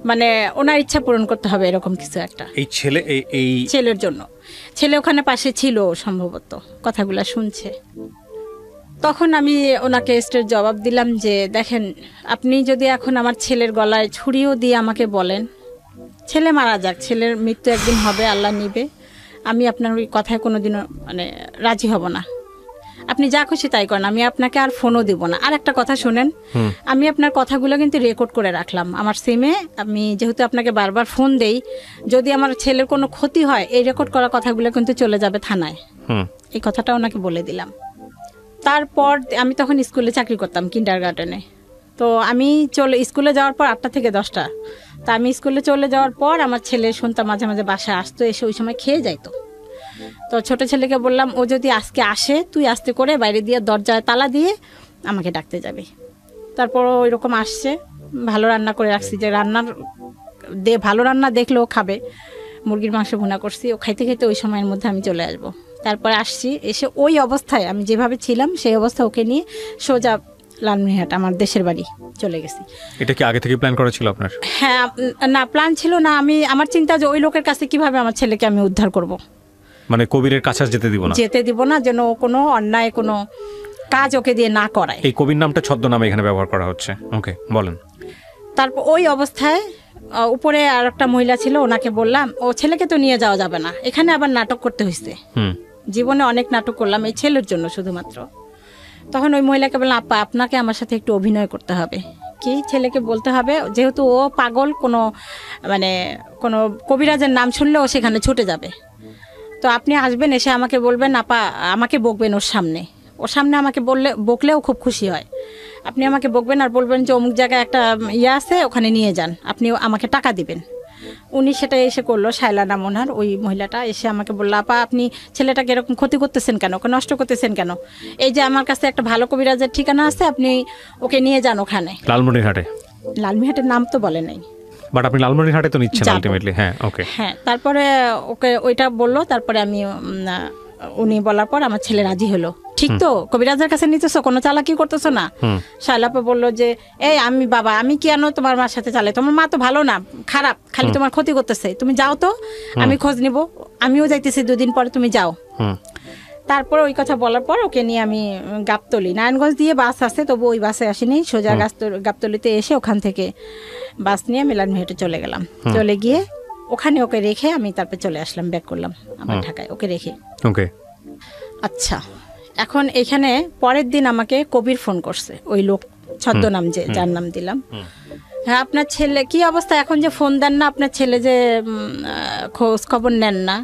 মানে ওনার ইচ্ছা পূরণ করতে হবে, এরকম কিছু একটা। এই ছেলের জন্য ছেলে ওখানে পাশে ছিল সম্ভবত, কথাগুলা শুনছে। তখন আমি ওনাকে স্ট্রেট জবাব দিলাম যে দেখেন, আপনি যদি এখন আমার ছেলের গলায় ছুরিও দিয়ে আমাকে বলেন ছেলে মারা যাক, ছেলের মৃত্যু একদিন হবে, আল্লাহ নিবে, আমি আপনার ওই কথায় কোনোদিনও মানে রাজি হব না। আপনি যা খুশি তাই করেন, আমি আপনাকে আর ফোনও দিব না। আর একটা কথা শুনেন, আমি আপনার কথাগুলো কিন্তু রেকর্ড করে রাখলাম আমার সিমে। আমি যেহেতু আপনাকে বারবার ফোন দেই, যদি আমার ছেলের কোনো ক্ষতি হয় এই রেকর্ড করা কথাগুলো কিন্তু চলে যাবে থানায়। এই কথাটা ওনাকে বলে দিলাম। তারপর আমি তখন স্কুলে চাকরি করতাম, কিন্ডারগার্টেনে। তো আমি স্কুলে যাওয়ার পর 8টা থেকে 10টা, তা আমি স্কুলে চলে যাওয়ার পর আমার ছেলে শুনতাম মাঝে মাঝে বাসায় আসতো, এসে ওই সময় খেয়ে যাইতো। তো ছোট ছেলেকে বললাম, ও যদি আজকে আসে তুই আস্তে করে বাইরে দিয়ে দরজায় তালা দিয়ে আমাকে ডাকতে যাবি। তারপর ওই রকম আসছে, ভালো রান্না করে রাখছি, যে ভালো রান্না দেখলেও খাবে। মুরগির মাংস ভুনা করছি, ও খাইতে খাইতে ওই সময়ের মধ্যে আমি চলে আসবো। তারপরে আসছি, এসে ওই অবস্থায় আমি যেভাবে ছিলাম সেই অবস্থা ওকে নিয়ে সোজা লালমনিরহাট আমার দেশের বাড়ি চলে গেছি। এটা কি আগে থেকে প্ল্যান করা ছিল আপনার? হ্যাঁ, না প্ল্যান ছিল না। আমার চিন্তা যে ওই লোকের কাছে কিভাবে আমার ছেলেকে আমি উদ্ধার করব, মানে কবিরের কাছে যেতে দিব না, যেন কোনো অন্যায় কোনো কাজ ওকে দিয়ে না করায়। এই কবির নামটা ছদ্মনামে এখানে ব্যবহার করা হচ্ছে। ওকে, বলেন। তারপর ওই অবস্থায় উপরে আর একটা মহিলা ছিল, ওনাকে বললাম ও ছেলেকে তো নিয়ে যাওয়া যাবে না, এখানে আবার নাটক করতে হয়েছে। জীবনে অনেক নাটক করলাম এই ছেলের জন্য শুধুমাত্র। তখন ওই মহিলাকে বললাম, আপা আপনাকে আমার সাথে একটু অভিনয় করতে হবে। কি ছেলেকে বলতে হবে, যেহেতু ও পাগল, কোনো কবিরাজের নাম শুনলে ও সেখানে ছুটে যাবে। তো আপনি আসবেন, এসে আমাকে বলবেন, আপা আমাকে বকবেন ওর সামনে আমাকে বকলেও খুব খুশি হয়। আপনি আমাকে বকবেন আর বলবেন যে অমুক জায়গায় একটা আছে, ওখানে নিয়ে যান, আপনি আমাকে টাকা দিবেন। উনি সেটা এসে করলো, শায়লা নাম ওনার, ওই মহিলাটা এসে আমাকে বললো, আপা আপনি ছেলেটাকে এরকম ক্ষতি করতেছেন কেন, ওকে নষ্ট করতেছেন কেন? এই যে আমার কাছে একটা ভালো কবিরাজের ঠিকানা আছে, আপনি ওকে নিয়ে যান ওখানে। লালমনিরহাটের নাম তো বলে নাই, বাট আপনি লালমনিরহাটে তো নিচ্ছেন আলটিমেটলি। হ্যাঁ, ওকে। হ্যাঁ, তারপরে ওকে ওইটা বললো। তারপরে উনি বলার পর আমার ছেলে রাজি হলো। ঠিক তো, কবিরাজের কাছে নিতেছো, কোনো চালাকি করতেছো না। শায়লাপা বললো যে আমি কি আনো তোমার মার সাথে চালাই, তোমার মা তো ভালো না, খারাপ, খালি তোমার ক্ষতি করতেছে, তুমি যাও তো, আমি খোঁজ নিব, আমিও যাইতেছি 2 দিন পরে, তুমি যাও। তারপর ওই কথা বলার পর ওকে নিয়ে আমি গাবতলী, নারায়ণগঞ্জ দিয়ে বাস আছে, তবু ওই বাসে আসিনি, সোজা গাবতলীতে এসে ওখান থেকে বাস নিয়ে লালমনিরহাটে চলে গেলাম। চলে গিয়ে ওখানে ওকে রেখে আমি তারপর চলে আসলাম, ব্যাক করলাম আমার ঢাকায় ওকে রেখে। ওকে, আচ্ছা। এখন এখানে পরের দিন আমাকে কবির ফোন করছে, ওই লোক ছদ্মনাম যার নাম দিলাম। হ্যাঁ, আপনার ছেলে কি অবস্থা, এখন যে ফোন দেন না, আপনার ছেলে যে খোঁজ খবর নেন না।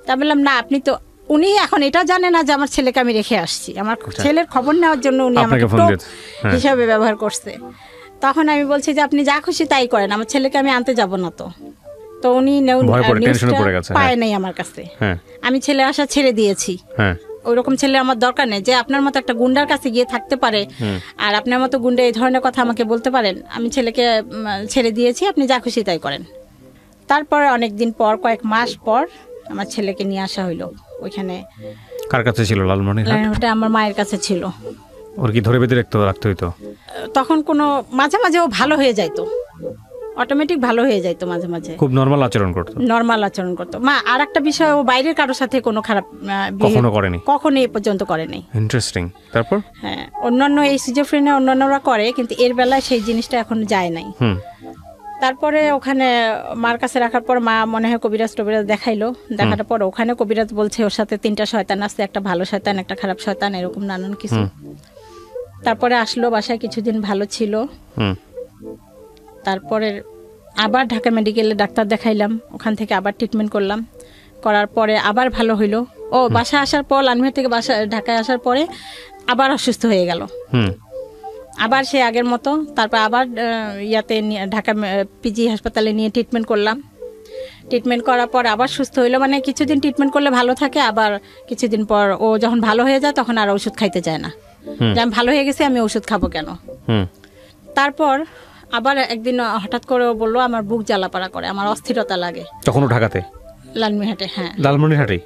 তা বললাম, না আপনি তো, উনি এখন এটা জানে না যে আমার ছেলেকে আমি রেখে আসছি, আমার ছেলের খবর নেওয়ার জন্য উনি আমাকে হিসাবে ব্যবহার করছে। তখন আমি বলছি যে আপনি যা খুশি তাই করেন, আমার ছেলেকে আমি আনতে যাব না। তো উনি পায় নাই আমার কাছে, আমি ছেলে আসা ছেড়ে দিয়েছি। ওইরকম ছেলে আমার দরকার নেই, যে আপনার মতো একটা গুন্ডার কাছে গিয়ে থাকতে পারে, আর আপনার মতো গুন্ডা এই ধরনের কথা আমাকে বলতে পারেন। আমি ছেলেকে ছেড়ে দিয়েছি, আপনি যা খুশি তাই করেন। তারপরে অনেকদিন পর, কয়েক মাস পর আমার ছেলেকে নিয়ে আসা হইলো ওইখানে। কার কাছে ছিল? লালমনিরহাটে আমার মায়ের কাছে ছিল। ওর কি ধরে বেঁধে রাখতে হইতো? তখন কোনো মাঝে মাঝে ও ভালো হয়ে যাইতো, অটোমেটিক ভালো হয়ে যাইতো মাঝে মাঝে, খুব নরমাল আচরণ করতো। মা আর একটা বিষয়, ও বাইরের কারোর সাথে কোনো খারাপ কখনো এই পর্যন্ত করেনি। ইন্টারেস্টিং। তারপর হ্যাঁ, অন্যান্য এই সিজোফ্রেনিয়া অন্যান্যরা করে, কিন্তু এর বেলায় সেই জিনিসটা এখন যায় নাই। তারপরে ওখানে মার কাছে রাখার পর মা মনে হয় কবিরাজ দেখাইলো, দেখার পর ওখানে কবিরাজ বলছে ওর সাথে 3টা শয়তান আছে, একটা ভালো শয়তান, একটা খারাপ শয়তান, এরকম নানান কিছু। তারপরে আসলো বাসায়, কিছুদিন ভালো ছিল। তারপরে আবার ঢাকা মেডিকেলে ডাক্তার দেখাইলাম, ওখান থেকে আবার ট্রিটমেন্ট করলাম, করার পরে আবার ভালো হইলো। ও বাসায় আসার পর, লালমিয়া থেকে ঢাকায় আসার পরে আবার অসুস্থ হয়ে গেল, আবার সে আগের মতো। তারপর আবার ইয়াতে ঢাকা পিজি হাসপাতালে নিয়ে ট্রিটমেন্ট করলাম। ট্রিটমেন্ট করার পর আবার সুস্থ হইলো, মানে কিছুদিন ট্রিটমেন্ট করলে ভালো থাকে, আবার কিছুদিন পর ও যখন ভালো হয়ে যায় তখন আর ওষুধ খাইতে চায় না, যে আমি ভালো হয়ে গেছি, আমি ওষুধ খাবো কেন। তারপর আবার একদিন হঠাৎ করে ও বললো আমার বুক জ্বালাপাড়া করে, আমার অস্থিরতা লাগে। তখন ঢাকাতে? লালমিনহাটে। হ্যাঁ, লালমনিরহাটে,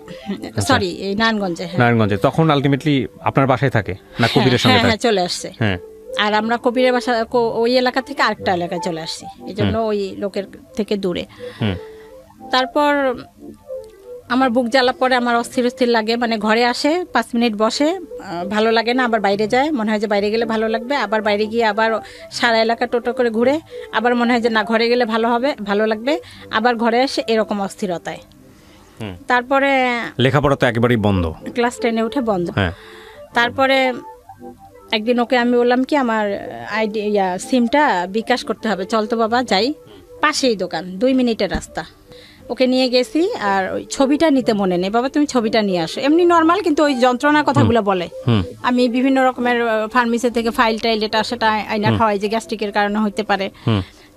সরি এই নারায়ণগঞ্জে। নারায়ণগঞ্জে। তখন আলটিমেটলি আপনার বাসায় থাকে না কবিরের সঙ্গে? হ্যাঁ, চলে আসছে। হ্যাঁ, আর আমরা কবিরের বাসা ওই এলাকা থেকে আরেকটা এলাকায় চলে আসছি, এই জন্য ওই লোকের থেকে দূরে। তারপর আমার বুক জ্বালা পরে, আমার অস্থির লাগে, মানে ঘরে আসে 5 মিনিট বসে, ভালো লাগে না, আবার বাইরে যায়, মনে হয় যে বাইরে গেলে ভালো লাগবে, আবার বাইরে গিয়ে আবার সারা এলাকা টোটো করে ঘুরে, আবার মনে হয় যে না ঘরে গেলে ভালো লাগবে, আবার ঘরে আসে, এরকম অস্থিরতায়। তারপরে লেখাপড়া তো একেবারেই বন্ধ, ক্লাস 10-এ উঠে বন্ধ। তারপরে একদিন ওকে আমি বললাম কি আমার সিমটা বিকাশ করতে হবে, চল তো বাবা যাই, পাশেই দোকান, 2 মিনিটের রাস্তা। ওকে নিয়ে গেছি, আর ওই ছবিটা নিতে মনে নেই, বাবা তুমি ছবিটা নিয়ে আসো, এমনি নর্মাল, কিন্তু ওই যন্ত্রণার কথাগুলো বলে। আমি বিভিন্ন রকমের ফার্মেসি থেকে ফাইল টাইল এটা সেটা আইনা খাওয়াই, যে গ্যাস্ট্রিকের কারণে হইতে পারে,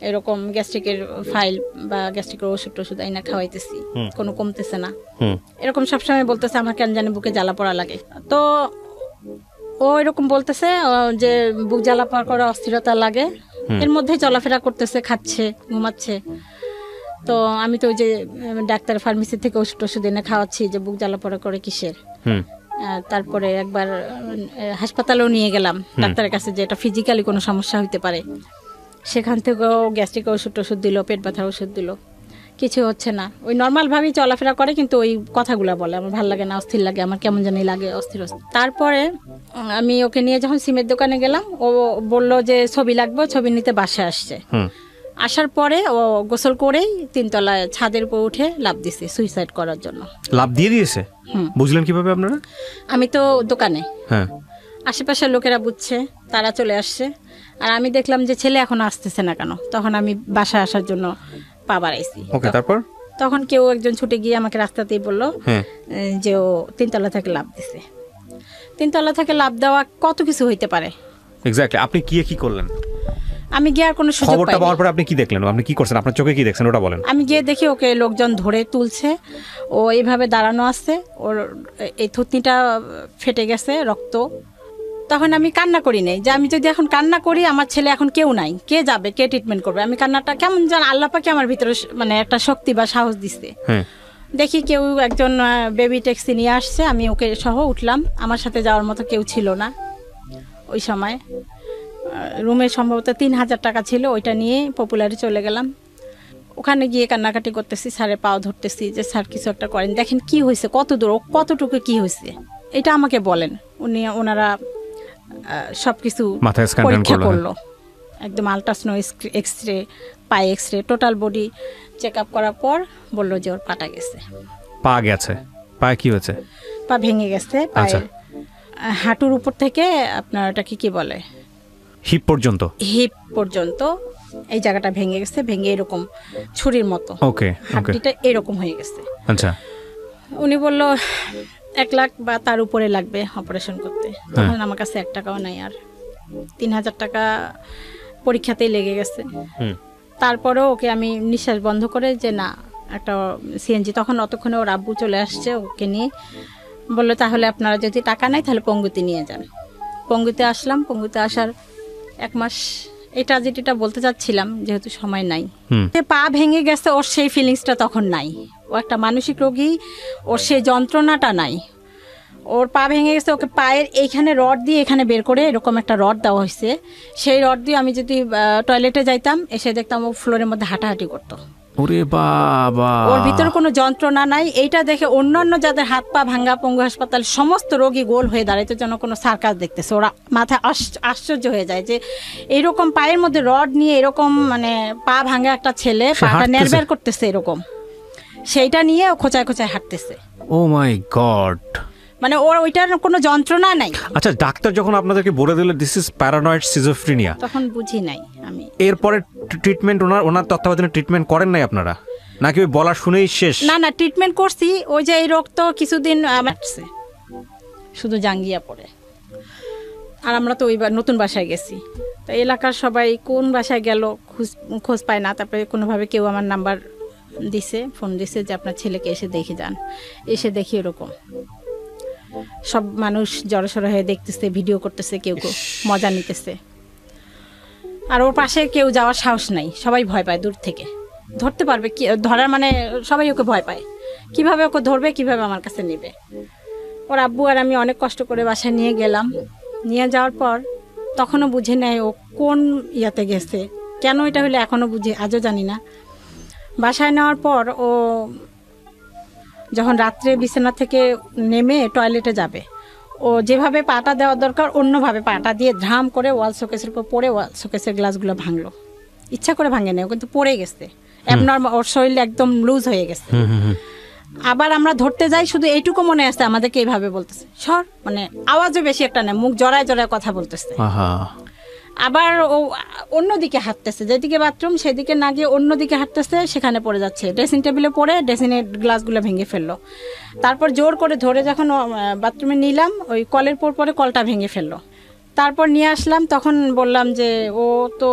এরকম গ্যাস্ট্রিকের ফাইল বা গ্যাস্ট্রিকের ওষুধ আইনা খাওয়াইতেছি, কোনো কমতেছে না, এরকম সবসময় বলতেছে আমার কেন জানি বুকে জ্বালা পড়া লাগে। তো ও এরকম বলতেছে যে বুক জ্বালা পড়া করে অস্থিরতা লাগে, এর মধ্যেই চলাফেরা করতেছে, খাচ্ছে, ঘুমাচ্ছে। তো আমি তো ওই যে ডাক্তার ফার্মেসি থেকে ওষুধ এনে খাওয়াচ্ছি, যে বুক জ্বালা পড়া করে কিসের। তারপরে একবার হাসপাতালেও নিয়ে গেলাম ডাক্তারের কাছে, যে এটা ফিজিক্যালি কোনো সমস্যা হইতে পারে। সেখান থেকেও গ্যাস্ট্রিক ওষুধ দিল, পেট ব্যথার ওষুধ দিল, কিছু হচ্ছে না। ওই নর্মালভাবেই চলাফেরা করে, কিন্তু ওই কথাগুলো বলে আমার ভালো লাগে না, অস্থির লাগে, আমার কেমন জানি লাগে, অস্থির। তারপরে আমি ওকে নিয়ে যখন সিমের দোকানে গেলাম, ও বললো যে ছবি লাগবে, ছবি নিতে বাসায় আসছে। আসার পরে ও গোসল করেই 3 তলায় ছাদের উপর উঠে লাফ দিছে সুইসাইড করার জন্য। লাফ দিয়ে দিয়েছে? বুঝলেন কিভাবে আপনারা? আমি তো দোকানে, আশেপাশের লোকেরা বুঝছে, তারা চলে আসছে, আর আমি দেখলাম যে ছেলে এখন আসতেছে না কেন, তখন আমি বাসায় আসার জন্য পা বাড়াইছি। তারপর তখন কেউ একজন ছুটে গিয়ে আমাকে রাস্তাতেই বললো যে ও 3 তলা থেকে লাফ দিছে। 3 তলা থেকে লাফ দেওয়া কত কিছু হইতে পারে। এক্স্যাক্টলি। আপনি কি করলেন? আমি গিয়ে আর কোনো সুযোগ পাইনি। খবরটা পাওয়ার পর আপনি কি দেখলেন? আপনি কি করছেন? আপনার চোখে কি দেখছেন ওটা বলেন। আমি গিয়ে দেখি ওকে লোকজন ধরে তুলছে, ও এইভাবে দাঁড়ানো আছে, ওর এই থুতনিটা ফেটে গেছে, রক্ত। তখন আমি কান্না করি নাই, যে আমি যদি এখন কান্না করি, আমার ছেলে এখন কেউ নাই, কে যাবে, কে ট্রিটমেন্ট করবে। আমি কান্নাটা কেমন যেন আল্লাহ পাকে আমার ভিতরে মানে একটা শক্তি বা সাহস দিচ্ছে। দেখি কেউ একজন বেবি ট্যাক্সি নিয়ে আসছে, আমি ওকে সহ উঠলাম, আমার সাথে যাওয়ার মতো কেউ ছিল না ওই সময়। রুমে সম্ভবত 3000 টাকা ছিল, ওইটা নিয়ে পপুলারে চলে গেলাম। ওখানে গিয়ে কান্নাকাটি করতেছি, স্যারের পাও ধরতেছি, যে স্যার কিছু একটা করেন, দেখেন কি হয়েছে, কত দূর, কতটুকু কি হয়েছে, এটা আমাকে বলেন। ওনারা সবকিছু পরীক্ষা করলো, একদম আল্ট্রাসাউন্ড, এক্সরে, পায়ে x-ray, total body check up করার পর বললো যে ওর পাটা গেছে। পা গেছে? পায়ে কি হয়েছে? পা ভেঙে গেছে, পায়ের হাঁটুর উপর থেকে আপনার ওটাকে কি বলে, হিপ পর্যন্ত এই জায়গাটা ভেঙে গেছে, ভেঙে এরকম ছুরির মতো হাড্ডিটা এরকম হয়ে গেছে। আচ্ছা। উনি বললো 1 লাখ বা তার উপরে লাগবে অপারেশন করতে। তখন আমার কাছে 1 টাকাও নাই, আর 3000 টাকা পরীক্ষাতেই লেগে গেছে। তারপরেও ওকে আমি নিঃশ্বাস বন্ধ করে, যে না একটা সিএনজি, তখন অতক্ষণে ওর আব্বু চলে আসছে, ওকে নিয়ে বললো তাহলে আপনারা যদি টাকা নাই তাহলে পঙ্গুতে নিয়ে যান। পঙ্গুতে আসলাম। পঙ্গুতে আসার 1 মাস, এই ট্র্যাজেডিটা বলতে চাচ্ছিলাম যেহেতু সময় নাই। পা ভেঙে গেছে, ওর সেই ফিলিংসটা তখন নাই। ও একটা মানসিক রোগী, ওর সেই যন্ত্রণাটা নাই। ও ওর পা ভেঙে গেছে, ওকে পায়ের এইখানে রড দিয়ে এখানে বের করে এরকম একটা রড দেওয়া হয়েছে। সেই রড দিয়ে আমি যদি টয়লেটে যাইতাম, এসে দেখতাম ও ফ্লোরের মধ্যে হাঁটাহাঁটি করতো। ওরে বাবা, ওর ভিতরে কোনো যন্ত্রণা নাই। এইটা দেখে অন্যান্য যাদের হাত পা ভাঙ্গা পঙ্গু হাসপাতাল সমস্ত রোগী গোল হয়ে দাঁড়াইতো যেন কোনো সার্কাস দেখতেছে। ওরা মাথা আশ্চর্য হয়ে যায় যে এইরকম পায়ের মধ্যে রড নিয়ে এরকম মানে পা ভাঙ্গা একটা ছেলে পাটা নেড়বের করতেছে এরকম, সেইটা নিয়ে খোঁচায় খোঁচায় হাঁটতেছে। ও মাই গড, মানে ওর ওইটার কোনো যন্ত্রণা নাই। আচ্ছা, ডাক্তার যখন আপনাদেরকে বলে দিল দিস ইজ প্যারানয়েড সিজোফ্রেনিয়া, তখন বুঝি নাই আমি। এরপরে ট্রিটমেন্ট ওনার তত্ত্বাবধানে ট্রিটমেন্ট করেন নাই আপনারা, নাকি ওই বলা শুনেই শেষ? না, ট্রিটমেন্ট করছি। ওই যে এই রোগ তো কিছুদিন শুধু জাঙ্গিয়া পড়ে। আর আমরা তো ওই নতুন বাসায় গেছি, তো এলাকার সবাই কোন বাসায় গেল খোঁজ পায় না। তারপরে কোনোভাবে কেউ আমার নাম্বার দিছে, ফোন দিছে যে আপনার ছেলেকে এসে দেখে যান। এসে দেখি এরকম সব মানুষ জড়সড় হয়ে দেখতেছে, ভিডিও করতেছে, কেউ কেউ মজা নিতেছে। আর ওর পাশে কেউ যাওয়ার সাহস নাই, সবাই ভয় পায় দূর থেকে। ধরতে পারবে কি, ধরার মানে সবাই ওকে ভয় পায়, কিভাবে ওকে ধরবে, কিভাবে আমার কাছে নেবে। ওর আব্বু আর আমি অনেক কষ্ট করে বাসায় নিয়ে গেলাম। নিয়ে যাওয়ার পর তখনও বুঝে নেয় ও কোন ইয়াতে গেছে, কেন এটা হলে এখনও বুঝি, আজও জানি না। বাসায় নেওয়ার পর ও যখন রাত্রে বিছানা থেকে নেমে টয়লেটে যাবে, ও যেভাবে পাটা দেওয়ার দরকার অন্যভাবে পাটা দিয়ে ধাম করে ওয়াল শোকেসের উপর পড়ে ওয়াল শোকেসের গ্লাসগুলো ভাঙলো। ইচ্ছা করে ভাঙে নেই, কিন্তু পড়ে গেছে অ্যাবনর্মাল, ওর শরীর একদম লুজ হয়ে গেছে। আবার আমরা ধরতে যাই, শুধু এইটুকু মনে আছে আমাদেরকে এইভাবে বলতেছে সর, মানে আওয়াজও বেশি একটা না, মুখ জড়ায় জড়ায় কথা বলতেছে। আবার ও অন্যদিকে হাঁটতেছে, যেদিকে বাথরুম সেদিকে না গিয়ে অন্যদিকে হাঁটতেছে, সেখানে পড়ে যাচ্ছে। ড্রেসিং টেবিলে পড়ে ড্রেসিংয়ের গ্লাসগুলো ভেঙে ফেললো। তারপর জোর করে ধরে যখন বাথরুমে নিলাম, ওই কলের পরে কলটা ভেঙে ফেললো। তারপর নিয়ে আসলাম, তখন বললাম যে ও তো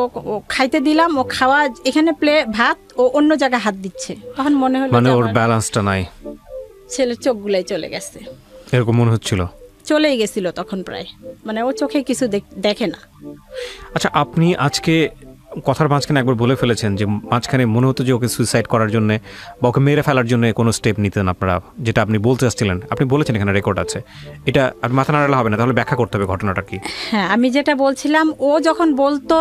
খাইতে দিলাম, ও খাওয়া এখানে ভাত, ও অন্য জায়গায় হাত দিচ্ছে। তখন মনে হলো মানে ওর ব্যালেন্সটা নাই, ছেলের চোখগুলাই চলে গেছে, এরকম মনে হচ্ছিল। চলেই গেছিল তখন প্রায়, মানে ও চোখে কিছু দেখে না। আচ্ছা, আপনি আজকে কথার মাঝখানে একবার বলে ফেলেছেন যে মাঝখানে মনে হতো যে ওকে সুইসাইড করার জন্য বা ওকে মেরে ফেলার জন্য কোনো স্টেপ নিতেন আপনারা, যেটা আপনি বলতে চাচ্ছিলেন, আপনি বলেছেন, এখানে রেকর্ড আছে। এটা আর মাথা নাড়ালে হবে না, তাহলে ব্যাখ্যা করতে হবে ঘটনাটা কি। হ্যাঁ, আমি যেটা বলছিলাম, ও যখন বলতো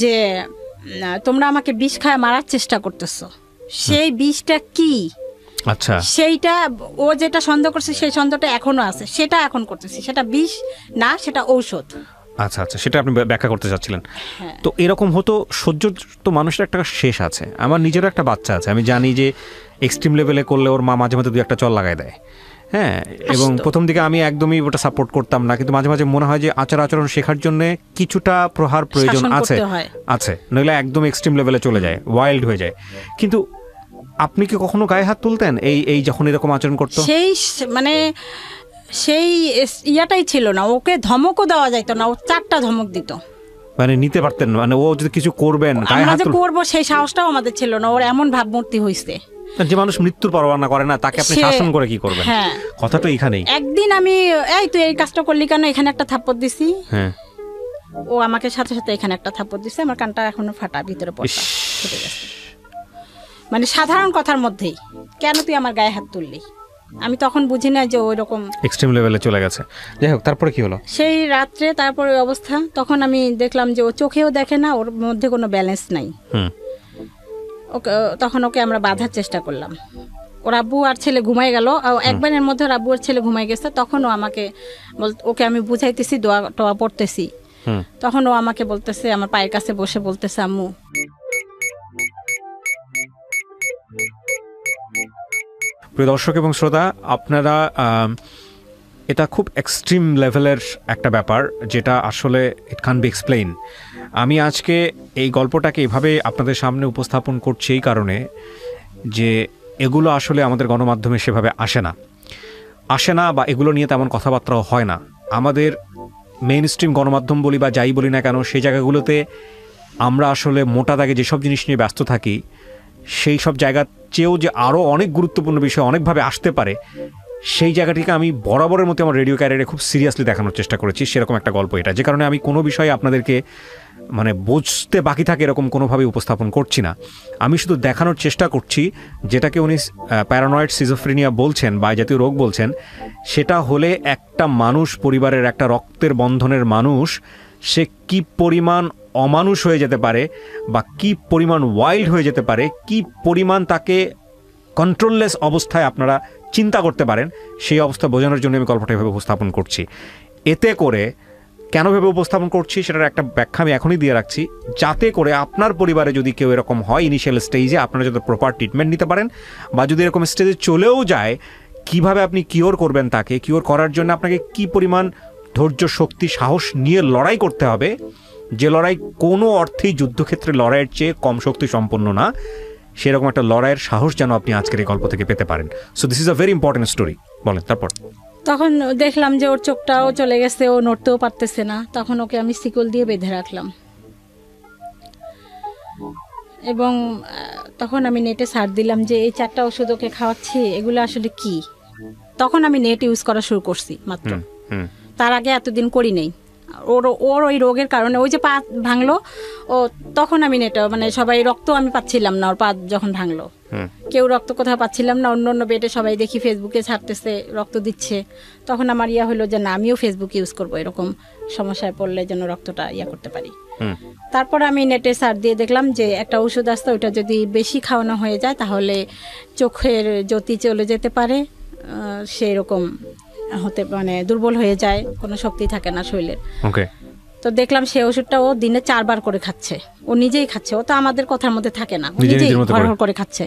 যে তোমরা আমাকে বিষ খায় মারার চেষ্টা করতেছো, সেই বিষটা কি, আচ্ছা, সেইটা ও যেটা সন্দেহ করছে সেই সন্দেহটা এখনো আছে, সেটা এখন করতেছি। সেটা বিষ না, সেটা ঔষধ। আচ্ছা আচ্ছা, সেটা আপনি ব্যাখ্যা করতে চাচ্ছিলেন। তো এরকম হতো, সহ্য তো মানুষের একটা শেষ আছে। আমার নিজেরও একটা বাচ্চা আছে, আমি জানি যে এক্সট্রিম লেভেলে করলে ওর মা মাঝে মাঝে দু একটা চল লাগায় দেয়। হ্যাঁ, এবং প্রথম দিকে আমি একদমই ওটা সাপোর্ট করতাম না, কিন্তু মাঝে মাঝে মনে হয় যে আচরণ শেখার জন্য কিছুটা প্রহার প্রয়োজন আছে, নইলে একদম এক্সট্রিম লেভেলে চলে যায়, ওয়াইল্ড হয়ে যায়। কিন্তু আপনি কি কখনো গায়ে হাত তুলতেন এই যখন এরকম আচরণ করতো? সেই মানে সেই ইয়াটাই ছিল না, ওকে ধমকও দেওয়া যাইতো না, ও 4টা ধমক দিত। মানে নিতে পারতেন, মানে ও যদি কিছু করবেন আমরা যে করবো সেই সাহসটাও আমাদের ছিল না। ওর এমন ভাবমূর্তি হয়েছে, যে মানুষ মৃত্যুর পরোয়া না করে না, তাকে আপনি শাসন করে কি করবেন? হ্যাঁ, কথাটা এইখানেই। একদিন আমি তুই এই কাজটা করলি কেন, এখানে একটা থাপ্পড় দিছি। হ্যাঁ, ও আমাকে সাথে সাথে এখানে একটা থাপ্পড় দিছে, আমার কানটা এখনো ফাটা, ভিতরে পড়া ফুটে গেছে। মানে সাধারণ কথার মধ্যেই কেন তুই আমার গায়ে হাত তুললি, আমি তখন বুঝি না যে ওই রকম এক্সট্রিম লেভেলে চলে গেছে। যাই হোক, তারপরে কি হলো? সেই রাত্রে তারপরে ওই অবস্থা, তখন আমি দেখলাম যে ও চোখেও দেখে না, ওর মধ্যে কোনো ব্যালেন্স নাই। ওকে তখন আমরা বাঁধার চেষ্টা করলাম। ওর আব্বু আর ছেলে ঘুমাই গেল, একবারের মধ্যে ওর আব্বু আর ছেলে ঘুমাই গেছে। তখন ও আমাকে ওকে আমি বুঝাইতেছি, দোয়া টোয়া পড়তেছি, তখন ও আমাকে বলতেছে, আমার পায়ের কাছে বসে বলতেছে, আম্মু। প্রিয় দর্শক এবং শ্রোতা, আপনারা এটা খুব এক্সট্রিম লেভেলের একটা ব্যাপার, যেটা আসলে ইট ক্যান বি এক্সপ্লেইন। আমি আজকে এই গল্পটাকে এভাবে আপনাদের সামনে উপস্থাপন করছি এই কারণে যে এগুলো আসলে আমাদের গণমাধ্যমে সেভাবে আসে না, বা এগুলো নিয়ে তেমন কথাবার্তাও হয় না। আমাদের মেইন স্ট্রিম গণমাধ্যম বলি বা যাই বলি না কেন, সেই জায়গাগুলোতে আমরা আসলে মোটা দাগে যেসব জিনিস নিয়ে ব্যস্ত থাকি, সেই সব জায়গার চেয়েও যে আরও অনেক গুরুত্বপূর্ণ বিষয় অনেকভাবে আসতে পারে, সেই জায়গাটিকে আমি বরাবরের মতো আমার রেডিও ক্যারিয়ারে খুব সিরিয়াসলি দেখানোর চেষ্টা করেছি। সেরকম একটা গল্প এটা, যে কারণে আমি কোনো বিষয়ে আপনাদেরকে মানে বুঝতে বাকি থাকে এরকম কোনোভাবে উপস্থাপন করছি না। আমি শুধু দেখানোর চেষ্টা করছি যেটাকে উনি প্যারানয়েড সিজোফ্রেনিয়া বলছেন বা জাতীয় রোগ বলছেন, সেটা হলে একটা মানুষ, পরিবারের একটা রক্তের বন্ধনের মানুষ, সে কি পরিমাণ অমানুষ হয়ে যেতে পারে বা কি পরিমাণ ওয়াইল্ড হয়ে যেতে পারে, কি পরিমাণ তাকে কন্ট্রোললেস অবস্থায় আপনারা চিন্তা করতে পারেন, সেই অবস্থা বোঝানোর জন্য আমি গল্পটা এভাবে উপস্থাপন করছি। এতে করে কেন ভেবে উপস্থাপন করছি সেটার একটা ব্যাখ্যা আমি এখনই দিয়ে রাখছি, যাতে করে আপনার পরিবারে যদি কেউ এরকম হয় ইনিশিয়াল স্টেজে, আপনারা যাতে প্রপার ট্রিটমেন্ট নিতে পারেন, বা যদি এরকম স্টেজে চলেও যায় কিভাবে আপনি কিওর করবেন, তাকে কিওর করার জন্য আপনাকে কি পরিমাণ ধৈর্য, শক্তি, সাহস নিয়ে লড়াই করতে হবে, যে লড়াই কোনো অর্থেই যুদ্ধক্ষেত্রে লড়াইয়ের চেয়ে কম শক্তি সম্পন্ন না, সেরকম একটা লড়াইয়ের সাহস যেন আপনি আজকের এই গল্প থেকে পেতে পারেন। So this is a very important story. বলেন তারপর। তখন দেখলাম যে ওর চোখটাও চলে গেছে, ও নড়তেও পারতেছে না। তখন ওকে আমি শিকল দিয়ে বেঁধে রাখলাম এবং তখন আমি নেটে সার্চ দিলাম যে এই 4টা ওষুধ ওকে খাওয়াচ্ছি, এগুলো আসলে কি। তখন আমি নেট ইউজ করা শুরু করছি মাত্র, তার আগে এতদিন করি নেই। ওর ওই রোগের কারণে ওই যে পা ভাঙলো, ও তখন আমি নেটে মানে সবাই রক্ত আমি পাচ্ছিলাম না, ওর পা যখন ভাঙলো কেউ রক্ত কোথাও পাচ্ছিলাম না। অন্য বেডে সবাই দেখি ফেসবুকে ছাড়তেছে রক্ত দিচ্ছে, তখন আমার হলো যে না, আমিও ফেসবুক ইউজ করবো, এরকম সমস্যায় পড়লে যেন রক্তটা করতে পারি। তারপর আমি নেটে সার্চ দিয়ে দেখলাম যে একটা ওষুধ আসতো, ওইটা যদি বেশি খাওয়ানো হয়ে যায় তাহলে চোখের জ্যোতি চলে যেতে পারে, সেই রকম হতে মানে দুর্বল হয়ে যায়, কোনো শক্তি থাকে না শরীরের। তো দেখলাম সেই ওষুধটা ও দিনে 4 বার করে খাচ্ছে, ও নিজেই খাচ্ছে, ও তো আমাদের কথার মধ্যে থাকে না, নিজেই হড়হড় করে খাচ্ছে।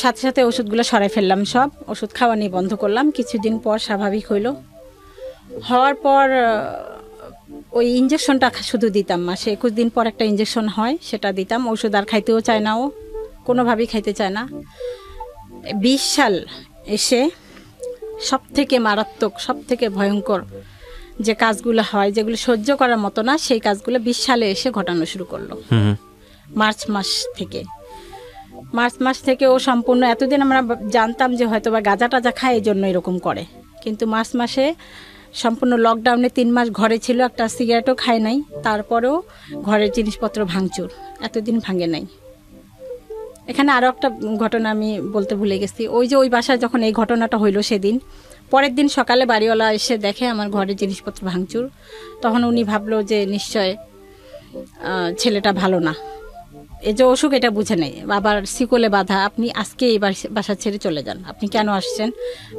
সাথে সাথে ওষুধগুলো সরাই ফেললাম, সব ওষুধ খাওয়া নিয়ে বন্ধ করলাম। কিছুদিন পর স্বাভাবিক হওয়ার পর ওই ইঞ্জেকশনটা শুধু দিতাম, মাসে 21 দিন পর একটা ইঞ্জেকশন হয়, সেটা দিতাম। ওষুধ আর খাইতেও চায় না, ও কোনোভাবেই খাইতে চায় না। 20 সাল এসে সব থেকে মারাত্মক, সব থেকে ভয়ঙ্কর যে কাজগুলো হয়, যেগুলো সহ্য করার মতো না, সেই কাজগুলো 20 সালে এসে ঘটানো শুরু করলো। মার্চ মাস থেকে ও সম্পূর্ণ, এতদিন আমরা জানতাম যে হয়তো বা গাঁজা টাজা খায় এই জন্য এরকম করে, কিন্তু মার্চ মাসে সম্পূর্ণ লকডাউনে 3 মাস ঘরে ছিল, একটা সিগারেটও খায় নাই, তারপরেও ঘরের জিনিসপত্র ভাঙচুর, এতদিন ভাঙে নাই। এখানে আরও একটা ঘটনা আমি বলতে ভুলে গেছি। ওই যে ওই বাসায় যখন এই ঘটনাটা হইলো, সেদিন পরের দিন সকালে বাড়িওয়ালা এসে দেখে আমার ঘরের জিনিসপত্র ভাঙচুর। তখন উনি ভাবলো যে নিশ্চয় ছেলেটা ভালো না, এই যে অসুখ এটা বুঝে নেই, আবার শিকলে বাধা, আপনি আজকে এই বাসা ছেড়ে চলে যান, আপনি কেন আসছেন,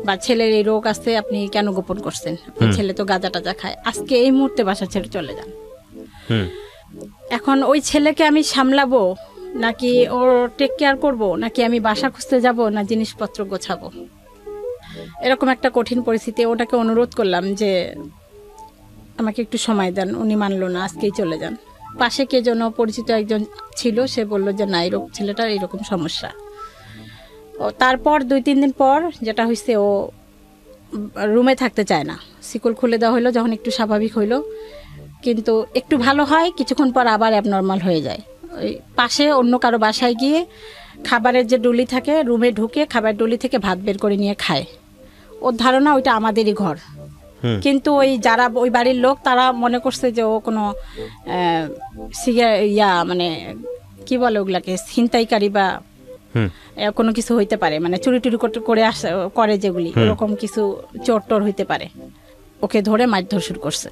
বা ছেলের এই রোগ আছে আপনি কেন গোপন করছেন, ছেলে তো গাঁজা টাজা খায়, আজকে এই মুহূর্তে বাসা ছেড়ে চলে যান। এখন ওই ছেলেকে আমি সামলাবো নাকি ওর টেক কেয়ার করবো, নাকি আমি বাসা খুঁজতে যাব, না জিনিসপত্র গোছাবো, এরকম একটা কঠিন পরিস্থিতি। ওটাকে অনুরোধ করলাম যে আমাকে একটু সময় দেন, উনি মানলো না, আজকেই চলে যান। পাশে কে যেন পরিচিত একজন ছিল, সে বলল যে না, এরকম ছেলেটার এরকম সমস্যা। ও তারপর 2-3 দিন পর যেটা হয়েছে, ও রুমে থাকতে চায় না, শিকল খুলে দেওয়া হলো, যখন একটু স্বাভাবিক হইলো, কিন্তু একটু ভালো হয়, কিছুক্ষণ পর আবার অ্যাবনর্মাল হয়ে যায়। ওই পাশে অন্য কারো বাসায় গিয়ে খাবারের যে ডুলি থাকে, রুমে ঢুকে খাবার ডুলি থেকে ভাত বের করে নিয়ে খায়। ওর ধারণা ওইটা আমাদেরই ঘর, কিন্তু ওই যারা ওই বাড়ির লোক তারা মনে করছে যে ও কোনো মানে কি বলে ওগুলাকে, ছিনতাইকারী বা কোনো কিছু হইতে পারে, মানে চুরি টুরি করে যেগুলি, ওরকম কিছু চোর টোর হইতে পারে। ওকে ধরে মারধর শুরু করছে।